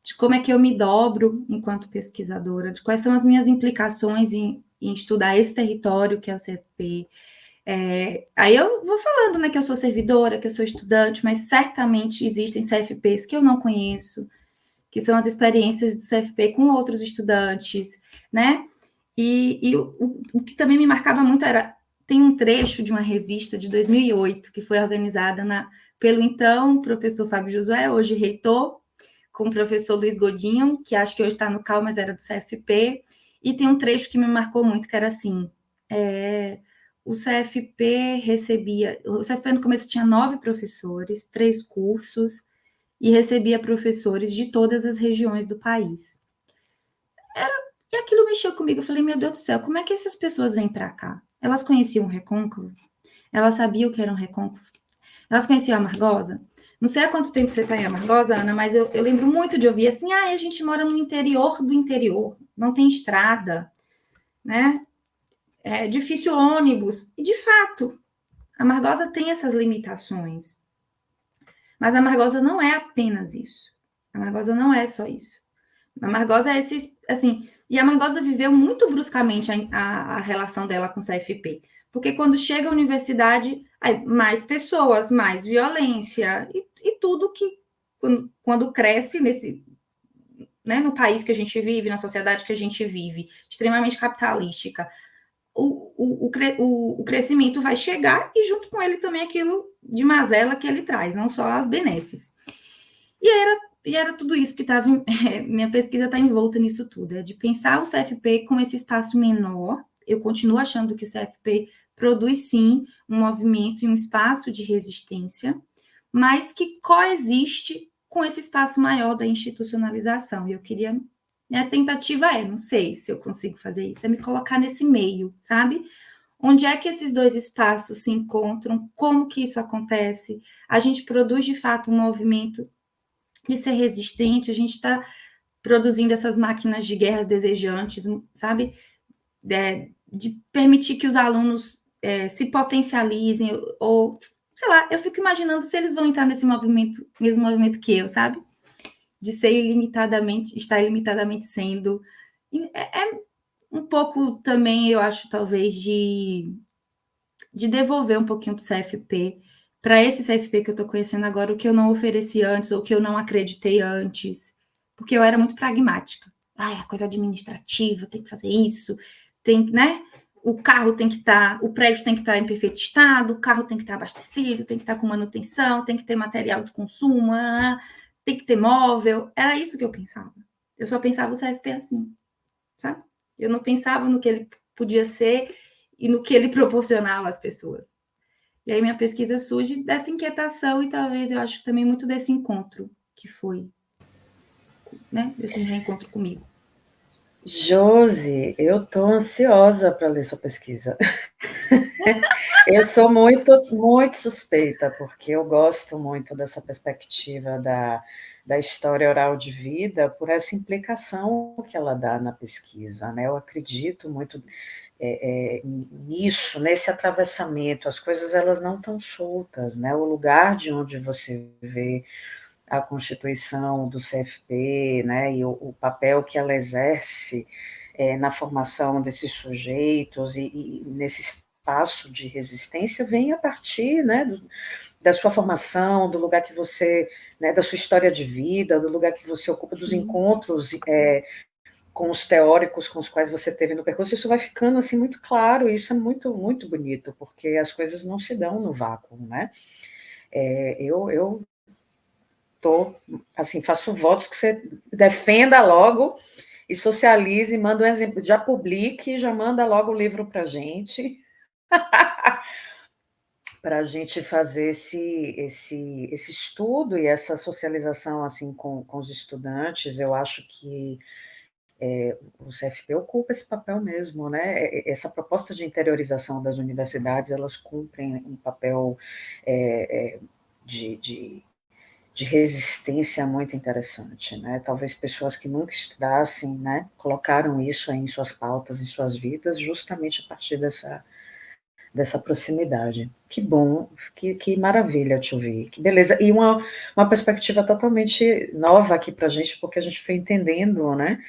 de como é que eu me dobro enquanto pesquisadora, de quais são as minhas implicações em estudar esse território que é o CFP. Aí eu vou falando, né, que eu sou servidora, que eu sou estudante, mas certamente existem CFPs que eu não conheço, que são as experiências do CFP com outros estudantes, né? E o que também me marcava muito era tem um trecho de uma revista de 2008 que foi organizada pelo então professor Fábio Josué, hoje reitor, com o professor Luiz Godinho, que acho que hoje está no CAL, mas era do CFP, e tem um trecho que me marcou muito, que era assim, o CFP no começo tinha 9 professores, 3 cursos, e recebia professores de todas as regiões do país. E aquilo mexeu comigo, eu falei, meu Deus do céu, como é que essas pessoas vêm para cá? Elas conheciam o Recôncavo? Elas sabiam o que era um Recôncavo? Elas conheciam a Amargosa? Não sei há quanto tempo você está em Amargosa, Ana, mas eu lembro muito de ouvir assim, a gente mora no interior do interior, não tem estrada, né? É difícil ônibus. E, de fato, a Amargosa tem essas limitações. Mas a Amargosa não é apenas isso. A Amargosa não é só isso. A Amargosa é esse, assim... E a Amargosa viveu muito bruscamente a relação dela com o CFP. Porque quando chega à universidade, aí mais pessoas, mais violência e tudo que, quando cresce né, no país que a gente vive, na sociedade que a gente vive, extremamente capitalística, o crescimento vai chegar e junto com ele também aquilo de mazela que ele traz, não só as benesses. E era tudo isso que estava... minha pesquisa está envolta nisso tudo, é de pensar o CFP com esse espaço menor. Eu continuo achando que o CFP produz, sim, um movimento e um espaço de resistência, mas que coexiste com esse espaço maior da institucionalização. E eu queria... Minha tentativa não sei se eu consigo fazer isso, é me colocar nesse meio, sabe? Onde é que esses dois espaços se encontram? Como que isso acontece? A gente produz, de fato, um movimento de ser resistente, a gente está produzindo essas máquinas de guerras desejantes, sabe? De permitir que os alunos se potencializem, ou, sei lá, eu fico imaginando se eles vão entrar nesse movimento, mesmo movimento que eu, sabe? De ser ilimitadamente, estar ilimitadamente sendo. É um pouco também, eu acho, talvez, de devolver um pouquinho para o CFP, para esse CFP que eu estou conhecendo agora, o que eu não ofereci antes, ou o que eu não acreditei antes, porque eu era muito pragmática. A coisa administrativa, tem que fazer isso, tem, né? O carro tem que estar, o prédio tem que estar em perfeito estado, o carro tem que estar abastecido, tem que estar com manutenção, tem que ter material de consumo, tem que ter móvel. Era isso que eu pensava. Eu só pensava o CFP assim, sabe? Eu não pensava no que ele podia ser e no que ele proporcionava às pessoas. E aí minha pesquisa surge dessa inquietação e talvez eu acho também muito desse encontro que foi, né? Desse reencontro comigo. Josi, eu estou ansiosa para ler sua pesquisa. Eu sou muito, muito suspeita, porque eu gosto muito dessa perspectiva da história oral de vida, por essa implicação que ela dá na pesquisa, né? Eu acredito muito nisso, nesse atravessamento, as coisas elas não estão soltas, né? O lugar de onde você vê a constituição do CFP, né, e o papel que ela exerce na formação desses sujeitos e nesse espaço de resistência vem a partir, né, da sua formação, do lugar que você, né, da sua história de vida, do lugar que você ocupa, dos encontros com os teóricos com os quais você teve no percurso, isso vai ficando assim muito claro, e isso é muito, muito bonito, porque as coisas não se dão no vácuo, né? Eu assim, faço votos que você defenda logo e socialize, manda um exemplo, já publique, já manda logo o livro para a gente, para a gente fazer esse estudo e essa socialização assim com os estudantes. Eu acho que o CFP ocupa esse papel mesmo, né? Essa proposta de interiorização das universidades, elas cumprem um papel de resistência muito interessante, né? Talvez pessoas que nunca estudassem, né, colocaram isso aí em suas pautas, em suas vidas, justamente a partir dessa proximidade. Que bom, que maravilha te ouvir, que beleza. E uma perspectiva totalmente nova aqui para a gente, porque a gente foi entendendo, né,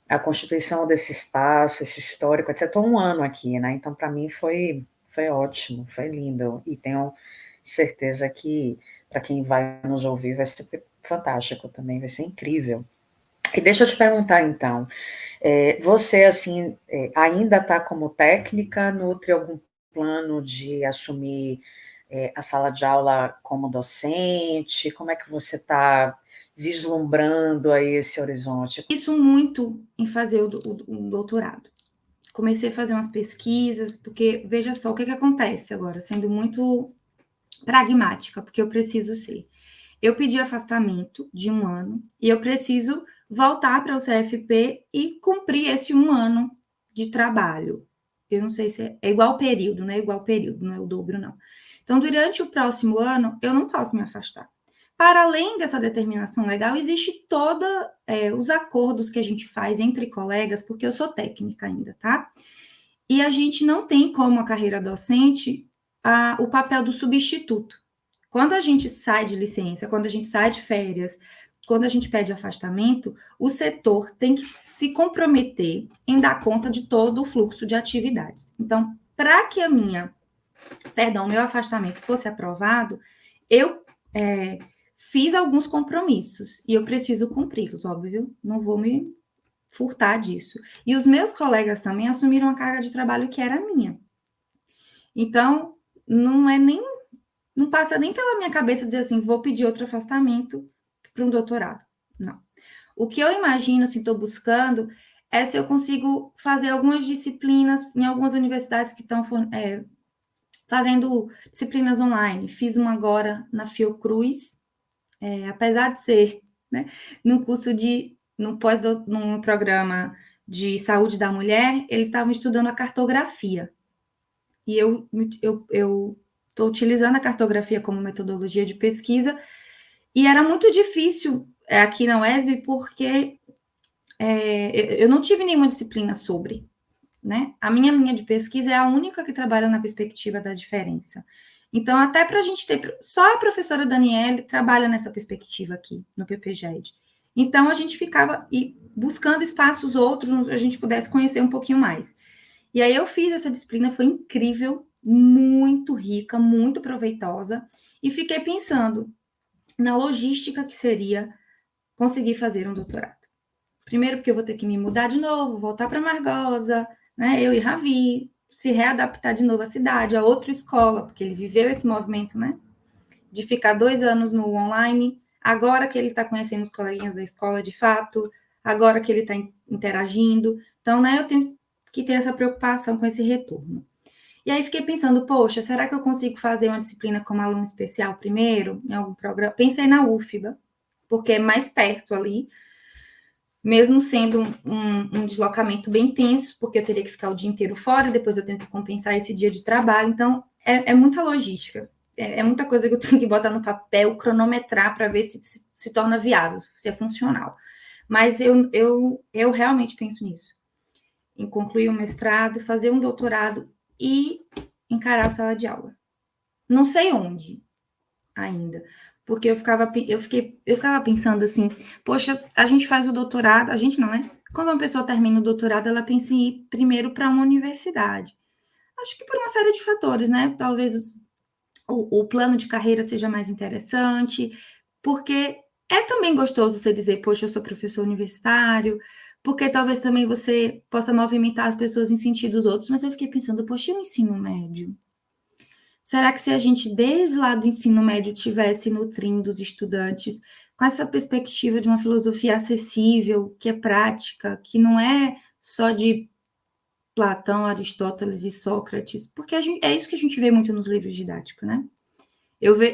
a constituição desse espaço, esse histórico, etc. Estou um ano aqui, né? Então, para mim, foi ótimo, foi lindo. E tenho certeza que, para quem vai nos ouvir, vai ser fantástico também, vai ser incrível. E deixa eu te perguntar, então, você, assim, ainda está como técnica, nutre algum plano de assumir a sala de aula como docente? Como é que você está vislumbrando aí esse horizonte? Isso muito em fazer o doutorado. Comecei a fazer umas pesquisas, porque veja só o que acontece agora, sendo muito pragmática, porque eu preciso ser. Eu pedi afastamento de 1 ano e eu preciso voltar para o CFP e cumprir esse 1 ano de trabalho. Eu não sei se é igual período, né? Igual período, não é o dobro, não. Então, durante o próximo ano, eu não posso me afastar. Para além dessa determinação legal, existe todos os acordos que a gente faz entre colegas, porque eu sou técnica ainda, tá? E a gente não tem como a carreira docente o papel do substituto. Quando a gente sai de licença, quando a gente sai de férias, quando a gente pede afastamento, o setor tem que se comprometer em dar conta de todo o fluxo de atividades. Então, para que meu afastamento fosse aprovado, eu fiz alguns compromissos e eu preciso cumpri-los, óbvio, não vou me furtar disso. E os meus colegas também assumiram a carga de trabalho que era minha. Então, não passa nem pela minha cabeça dizer assim, vou pedir outro afastamento para um doutorado. Não. O que eu imagino, assim, estou buscando, é se eu consigo fazer algumas disciplinas em algumas universidades que estão fazendo disciplinas online. Fiz uma agora na Fiocruz, apesar de ser, né, num num programa de saúde da mulher, eles estavam estudando a cartografia. E eu estou utilizando a cartografia como metodologia de pesquisa, e era muito difícil aqui na UESB, porque eu não tive nenhuma disciplina sobre, né? A minha linha de pesquisa é a única que trabalha na perspectiva da diferença. Então, até para a gente ter... Só a professora Daniele trabalha nessa perspectiva aqui, no PPGED. Então, a gente ficava buscando espaços outros, onde a gente pudesse conhecer um pouquinho mais. E aí eu fiz essa disciplina, foi incrível, muito rica, muito proveitosa, e fiquei pensando na logística que seria conseguir fazer um doutorado. Primeiro porque eu vou ter que me mudar de novo, voltar para Margosa, né? Eu e Ravi, se readaptar de novo à cidade, a outra escola, porque ele viveu esse movimento, né? De ficar 2 anos no online, agora que ele está conhecendo os coleguinhas da escola de fato, agora que ele está interagindo. Então, né, eu tenho que ter essa preocupação com esse retorno. E aí fiquei pensando, poxa, será que eu consigo fazer uma disciplina como aluno especial primeiro, em algum programa? Pensei na UFBA, porque é mais perto ali, mesmo sendo um deslocamento bem tenso, porque eu teria que ficar o dia inteiro fora, depois eu tenho que compensar esse dia de trabalho, então é muita logística, é muita coisa que eu tenho que botar no papel, cronometrar para ver se torna viável, se é funcional. Mas eu realmente penso nisso, em concluir um mestrado, fazer um doutorado e encarar a sala de aula. Não sei onde ainda, porque eu ficava pensando assim, poxa, a gente faz o doutorado, a gente não, né? Quando uma pessoa termina o doutorado, ela pensa em ir primeiro para uma universidade. Acho que por uma série de fatores, né? Talvez o plano de carreira seja mais interessante, porque é também gostoso você dizer, poxa, eu sou professor universitário, porque talvez também você possa movimentar as pessoas em sentidos outros, mas eu fiquei pensando, poxa, e o ensino médio? Será que se a gente, desde lá do ensino médio, tivesse nutrindo os estudantes com essa perspectiva de uma filosofia acessível, que é prática, que não é só de Platão, Aristóteles e Sócrates, porque é isso que a gente vê muito nos livros didáticos, né?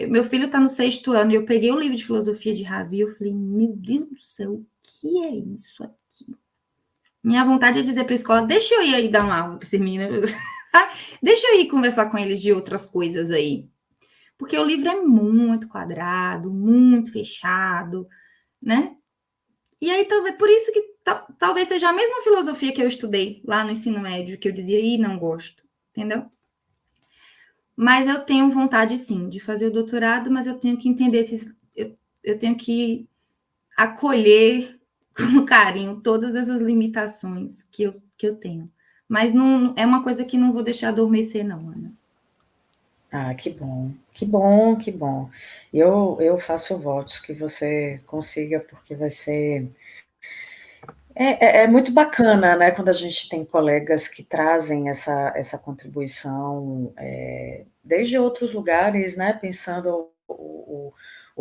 Meu filho está no 6º ano e eu peguei o livro de filosofia de Ravi e eu falei, meu Deus do céu, o que é isso aqui? Minha vontade é dizer para a escola, deixa eu ir aí dar uma aula para esses meninos, deixa eu ir conversar com eles de outras coisas aí. Porque o livro é muito quadrado, muito fechado, né? E aí, talvez, por isso que talvez seja a mesma filosofia que eu estudei lá no ensino médio, que eu dizia, não gosto, entendeu? Mas eu tenho vontade, sim, de fazer o doutorado, mas eu tenho que entender eu tenho que acolher com carinho todas essas limitações que eu tenho. Mas não é uma coisa que não vou deixar adormecer, não, Ana. Ah, que bom, que bom, que bom. Eu faço votos que você consiga, porque vai ser É muito bacana, né, quando a gente tem colegas que trazem essa contribuição desde outros lugares, né, pensando o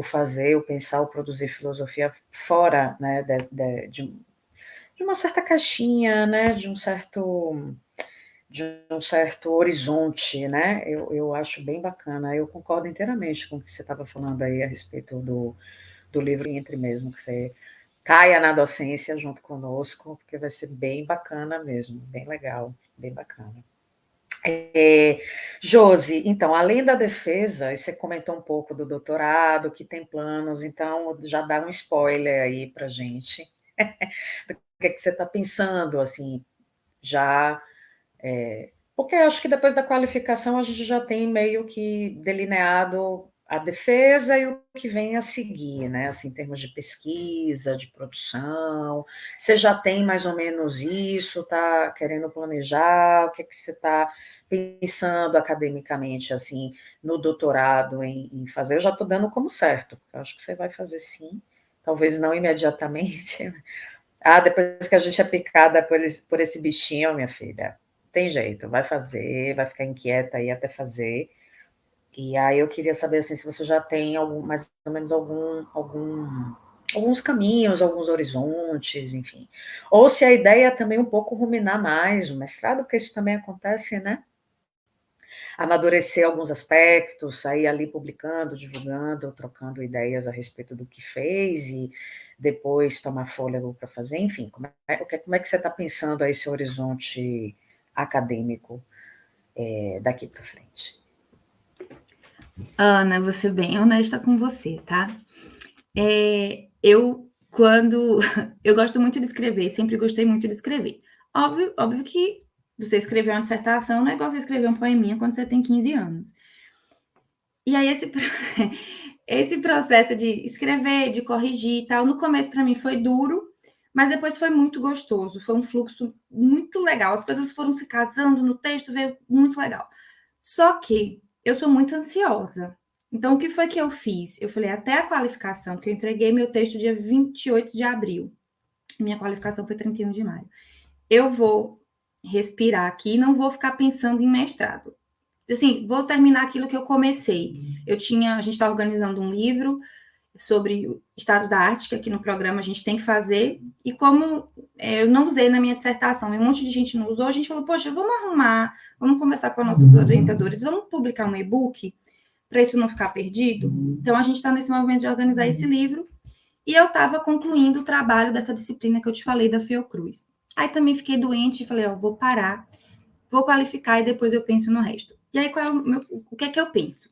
fazer, o pensar, o produzir filosofia fora, né, de uma certa caixinha, né, de um certo horizonte, né? Eu acho bem bacana. Eu concordo inteiramente com o que você estava falando aí a respeito do livro Entre mesmo, que você caia na docência junto conosco, porque vai ser bem bacana mesmo, bem legal, bem bacana. Josi, então, além da defesa, você comentou um pouco do doutorado, que tem planos, então já dá um spoiler aí para gente. Do que você está pensando, assim, já porque eu acho que depois da qualificação a gente já tem meio que delineado a defesa e o que vem a seguir, né? Assim, em termos de pesquisa, de produção. Você já tem mais ou menos isso? Está querendo planejar? O que é que você está pensando academicamente, assim, no doutorado em fazer? Eu já estou dando como certo, porque eu acho que você vai fazer sim, talvez não imediatamente. Ah, depois que a gente é picada por esse bichinho, minha filha, tem jeito, vai fazer, vai ficar inquieta aí até fazer. E aí eu queria saber assim, se você já tem mais ou menos alguns caminhos, alguns horizontes, enfim. Ou se a ideia é também um pouco ruminar mais o mestrado, porque isso também acontece, né? Amadurecer alguns aspectos, sair ali publicando, divulgando, trocando ideias a respeito do que fez e depois tomar fôlego para fazer, enfim, como é que você está pensando a esse horizonte acadêmico daqui para frente? Ana, vou ser bem honesta com você, tá? Quando eu gosto muito de escrever, sempre gostei muito de escrever. Óbvio que você escrever uma dissertação não é igual você escrever um poeminha quando você tem 15 anos. E aí esse processo de escrever, de corrigir e tal, no começo para mim foi duro, mas depois foi muito gostoso, foi um fluxo muito legal. As coisas foram se casando no texto, veio muito legal. Só que eu sou muito ansiosa. Então, o que foi que eu fiz? Eu falei, até a qualificação, porque eu entreguei meu texto dia 28 de abril. Minha qualificação foi 31 de maio. Eu vou respirar aqui e não vou ficar pensando em mestrado. Assim, vou terminar aquilo que eu comecei. A gente está organizando um livro sobre o estado da arte, que aqui no programa a gente tem que fazer, e como eu não usei na minha dissertação, e um monte de gente não usou, a gente falou, poxa, vamos arrumar, vamos conversar com nossos orientadores, vamos publicar um e-book para isso não ficar perdido? Então, a gente está nesse movimento de organizar esse livro, e eu estava concluindo o trabalho dessa disciplina que eu te falei, da Fiocruz. Aí também fiquei doente e falei, vou parar, vou qualificar e depois eu penso no resto. E aí, o que é que eu penso?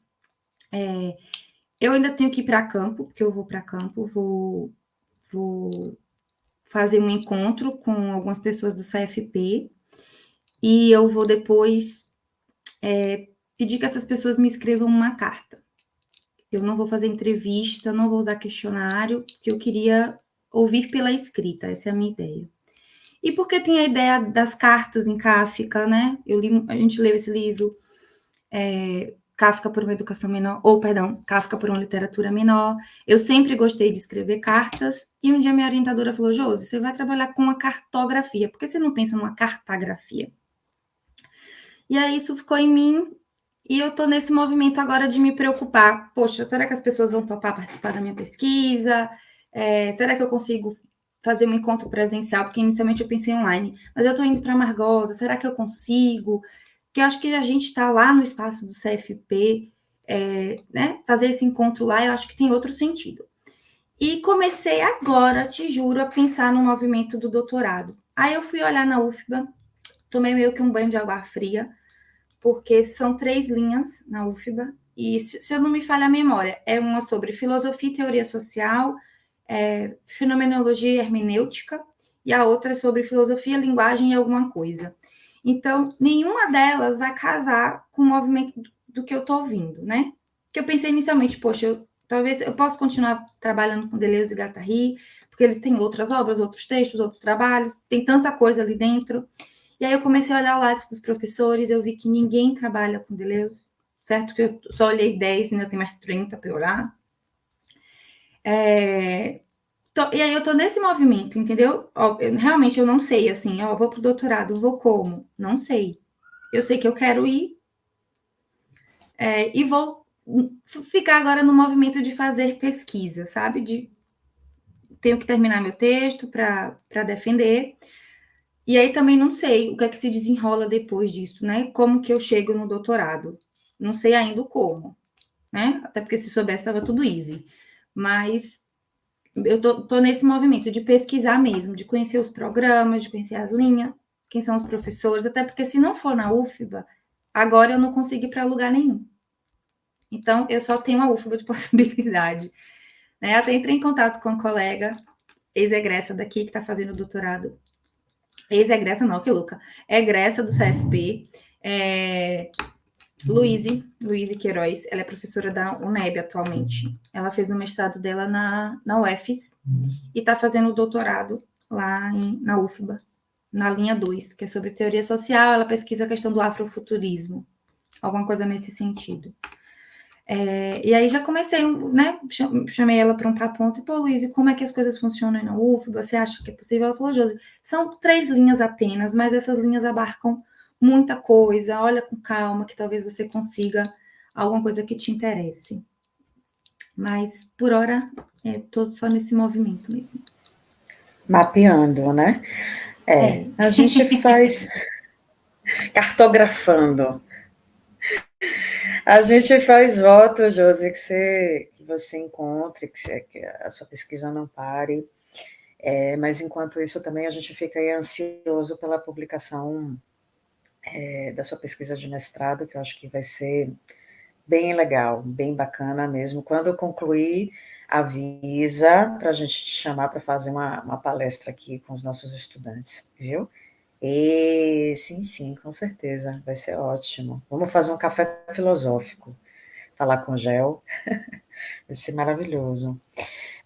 Eu ainda tenho que ir para campo, porque eu vou para campo, vou fazer um encontro com algumas pessoas do CFP e eu vou depois pedir que essas pessoas me escrevam uma carta. Eu não vou fazer entrevista, não vou usar questionário, porque eu queria ouvir pela escrita, essa é a minha ideia. E porque tem a ideia das cartas em Kafka, né? A gente leu esse livro, Kafka por uma educação menor, Kafka por uma literatura menor. Eu sempre gostei de escrever cartas, e um dia minha orientadora falou, Josi, você vai trabalhar com uma cartografia, por que você não pensa numa cartografia? E aí isso ficou em mim, e eu estou nesse movimento agora de me preocupar. Poxa, será que as pessoas vão topar participar da minha pesquisa? Será que eu consigo fazer um encontro presencial? Porque inicialmente eu pensei online, mas eu estou indo para Margosa, será que eu consigo? Porque eu acho que a gente está lá no espaço do CFP, né? Fazer esse encontro lá, eu acho que tem outro sentido. E comecei agora, te juro, a pensar no movimento do doutorado. Aí eu fui olhar na UFBA, tomei meio que um banho de água fria, porque são 3 linhas na UFBA, e se eu não me falha a memória, é uma sobre filosofia e teoria social, fenomenologia e hermenêutica, e a outra é sobre filosofia, linguagem e alguma coisa. Então, nenhuma delas vai casar com o movimento do que eu estou ouvindo, né? Que eu pensei inicialmente, poxa, talvez eu possa continuar trabalhando com Deleuze e Guattari, porque eles têm outras obras, outros textos, outros trabalhos, tem tanta coisa ali dentro. E aí eu comecei a olhar o Lattes dos professores, eu vi que ninguém trabalha com Deleuze, certo? Que eu só olhei 10, ainda tem mais 30 para eu olhar. E aí eu tô nesse movimento, entendeu? Ó, realmente eu não sei, assim, ó, vou pro doutorado, vou como? Não sei. Eu sei que eu quero ir, e vou ficar agora no movimento de fazer pesquisa, sabe? Tenho que terminar meu texto para defender. E aí também não sei o que é que se desenrola depois disso, né? Como que eu chego no doutorado. Não sei ainda como, né? Até porque se soubesse estava tudo easy. Mas eu tô nesse movimento de pesquisar mesmo, de conhecer os programas, de conhecer as linhas, quem são os professores, até porque se não for na UFBA, agora eu não consigo ir para lugar nenhum. Então, eu só tenho a UFBA de possibilidade. Né? Até entrei em contato com uma colega, ex-egressa daqui, que está fazendo doutorado. Ex-egressa, não, que louca. Egressa do CFP. Luíse Queiroz, ela é professora da UNEB atualmente. Ela fez o mestrado dela na UFES e está fazendo o doutorado lá na UFBA, na linha 2, que é sobre teoria social. Ela pesquisa a questão do afrofuturismo, alguma coisa nesse sentido. E aí já comecei, né? Chamei ela para um papo ontem, pô, Luiz, como é que as coisas funcionam na UFBA? Você acha que é possível? Ela falou, Josi, são 3 linhas apenas, mas essas linhas abarcam muita coisa. Olha com calma, que talvez você consiga alguma coisa que te interesse. Mas, por hora, estou só nesse movimento mesmo. Mapeando, né? A gente faz cartografando. A gente faz votos, Josi, que você encontre, que a sua pesquisa não pare. Mas, enquanto isso, também a gente fica aí ansioso pela publicação da sua pesquisa de mestrado, que eu acho que vai ser bem legal, bem bacana mesmo. Quando eu concluir, avisa para a gente te chamar para fazer uma palestra aqui com os nossos estudantes, viu? Sim, com certeza, vai ser ótimo. Vamos fazer um café filosófico, falar com o Gel, vai ser maravilhoso.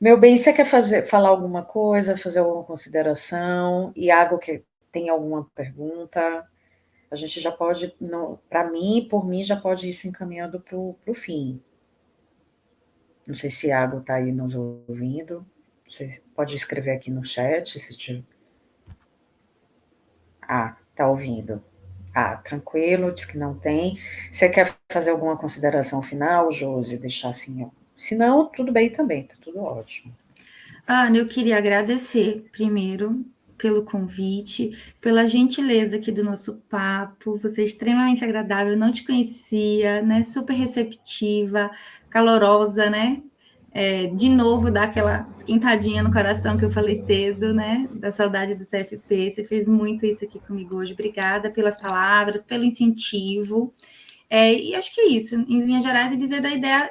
Meu bem, você quer falar alguma coisa, fazer alguma consideração? Iago, que tem alguma pergunta? A gente já pode, para mim, por mim, já pode ir se encaminhando para o fim. Não sei se Iago está aí nos ouvindo. Você pode escrever aqui no chat se tiver. Está ouvindo. Tranquilo, diz que não tem. Você quer fazer alguma consideração final, Josi? Deixar assim, ó. Se não, tudo bem também, tá tudo ótimo. Ana, eu queria agradecer primeiro pelo convite, pela gentileza aqui do nosso papo. Você é extremamente agradável, eu não te conhecia, né? Super receptiva, calorosa, né? De novo, dá aquela esquentadinha no coração que eu falei cedo, né? Da saudade do CFP. Você fez muito isso aqui comigo hoje. Obrigada pelas palavras, pelo incentivo. E acho que é isso, em linhas gerais, e dizer da ideia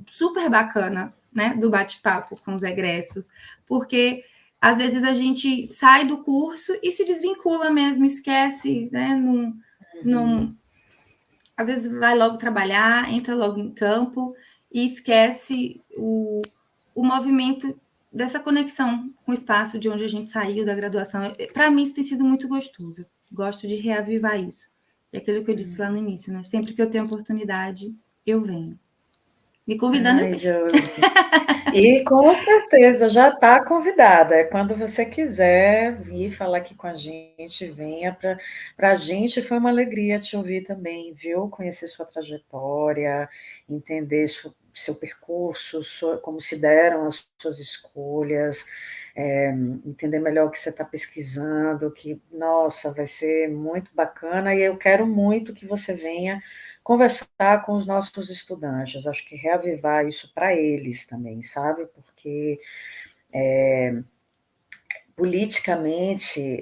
super bacana, né, do bate-papo com os egressos, porque às vezes a gente sai do curso e se desvincula mesmo, esquece, né, às vezes vai logo trabalhar, entra logo em campo e esquece o movimento dessa conexão com o espaço de onde a gente saiu da graduação. Para mim, isso tem sido muito gostoso. Gosto de reavivar isso. É aquilo que eu disse lá no início, né? Sempre que eu tenho oportunidade, eu venho. Me convidando, eu venho. Josi. E com certeza já está convidada. Quando você quiser vir falar aqui com a gente, venha para a gente. Foi uma alegria te ouvir também, viu? Conhecer sua trajetória, entender seu percurso, como se deram as suas escolhas, entender melhor o que você está pesquisando, que, nossa, vai ser muito bacana, e eu quero muito que você venha conversar com os nossos estudantes, acho que reavivar isso para eles também, sabe? Porque politicamente,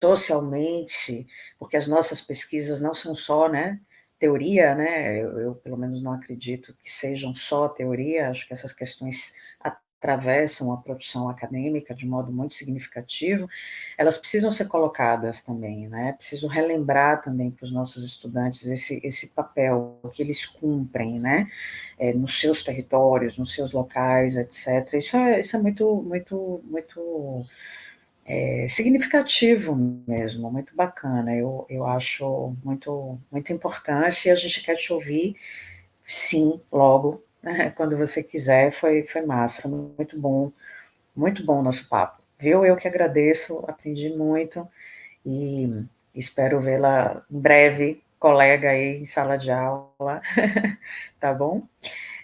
socialmente, porque as nossas pesquisas não são só, né, teoria, né? Eu pelo menos não acredito que sejam só teoria, acho que essas questões atravessam a produção acadêmica de modo muito significativo, elas precisam ser colocadas também, né? Preciso relembrar também para os nossos estudantes esse papel que eles cumprem, né? Nos seus territórios, nos seus locais, etc. Isso é muito significativo mesmo, muito bacana. Eu acho muito importante e a gente quer te ouvir, sim, logo, né, quando você quiser. Foi massa, foi muito bom Muito bom o nosso papo, viu? Eu que agradeço, aprendi muito e espero vê-la em breve, colega aí em sala de aula, tá bom?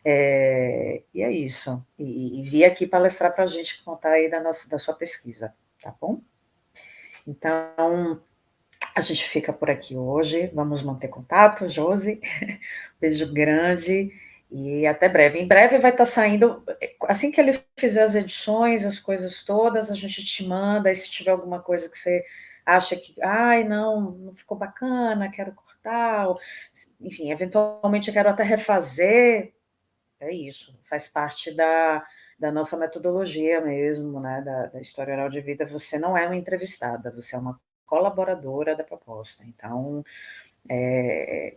E é isso. E vi aqui palestrar para a gente, contar aí da sua pesquisa, tá bom? Então, a gente fica por aqui hoje. Vamos manter contato, Josi. Beijo grande e até breve. Em breve vai estar saindo, assim que ele fizer as edições, as coisas todas, a gente te manda. E se tiver alguma coisa que você acha que, ai, não ficou bacana, quero cortar, ou, enfim, eventualmente eu quero até refazer, é isso, faz parte da nossa metodologia mesmo, né, da História Oral de Vida. Você não é uma entrevistada, você é uma colaboradora da proposta. Então,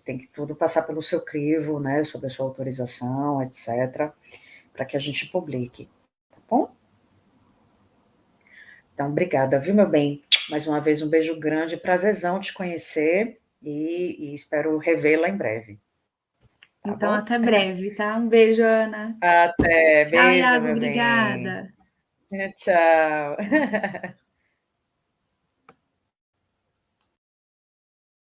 tem que tudo passar pelo seu crivo, né, sob a sua autorização, etc., para que a gente publique, tá bom? Então, obrigada, viu, meu bem? Mais uma vez, um beijo grande, prazerzão te conhecer e espero revê-la em breve, tá Então, bom? até breve, tá? Um beijo, Ana. Até, Tchau, beijo, Iago, meu bem. obrigada. Tchau.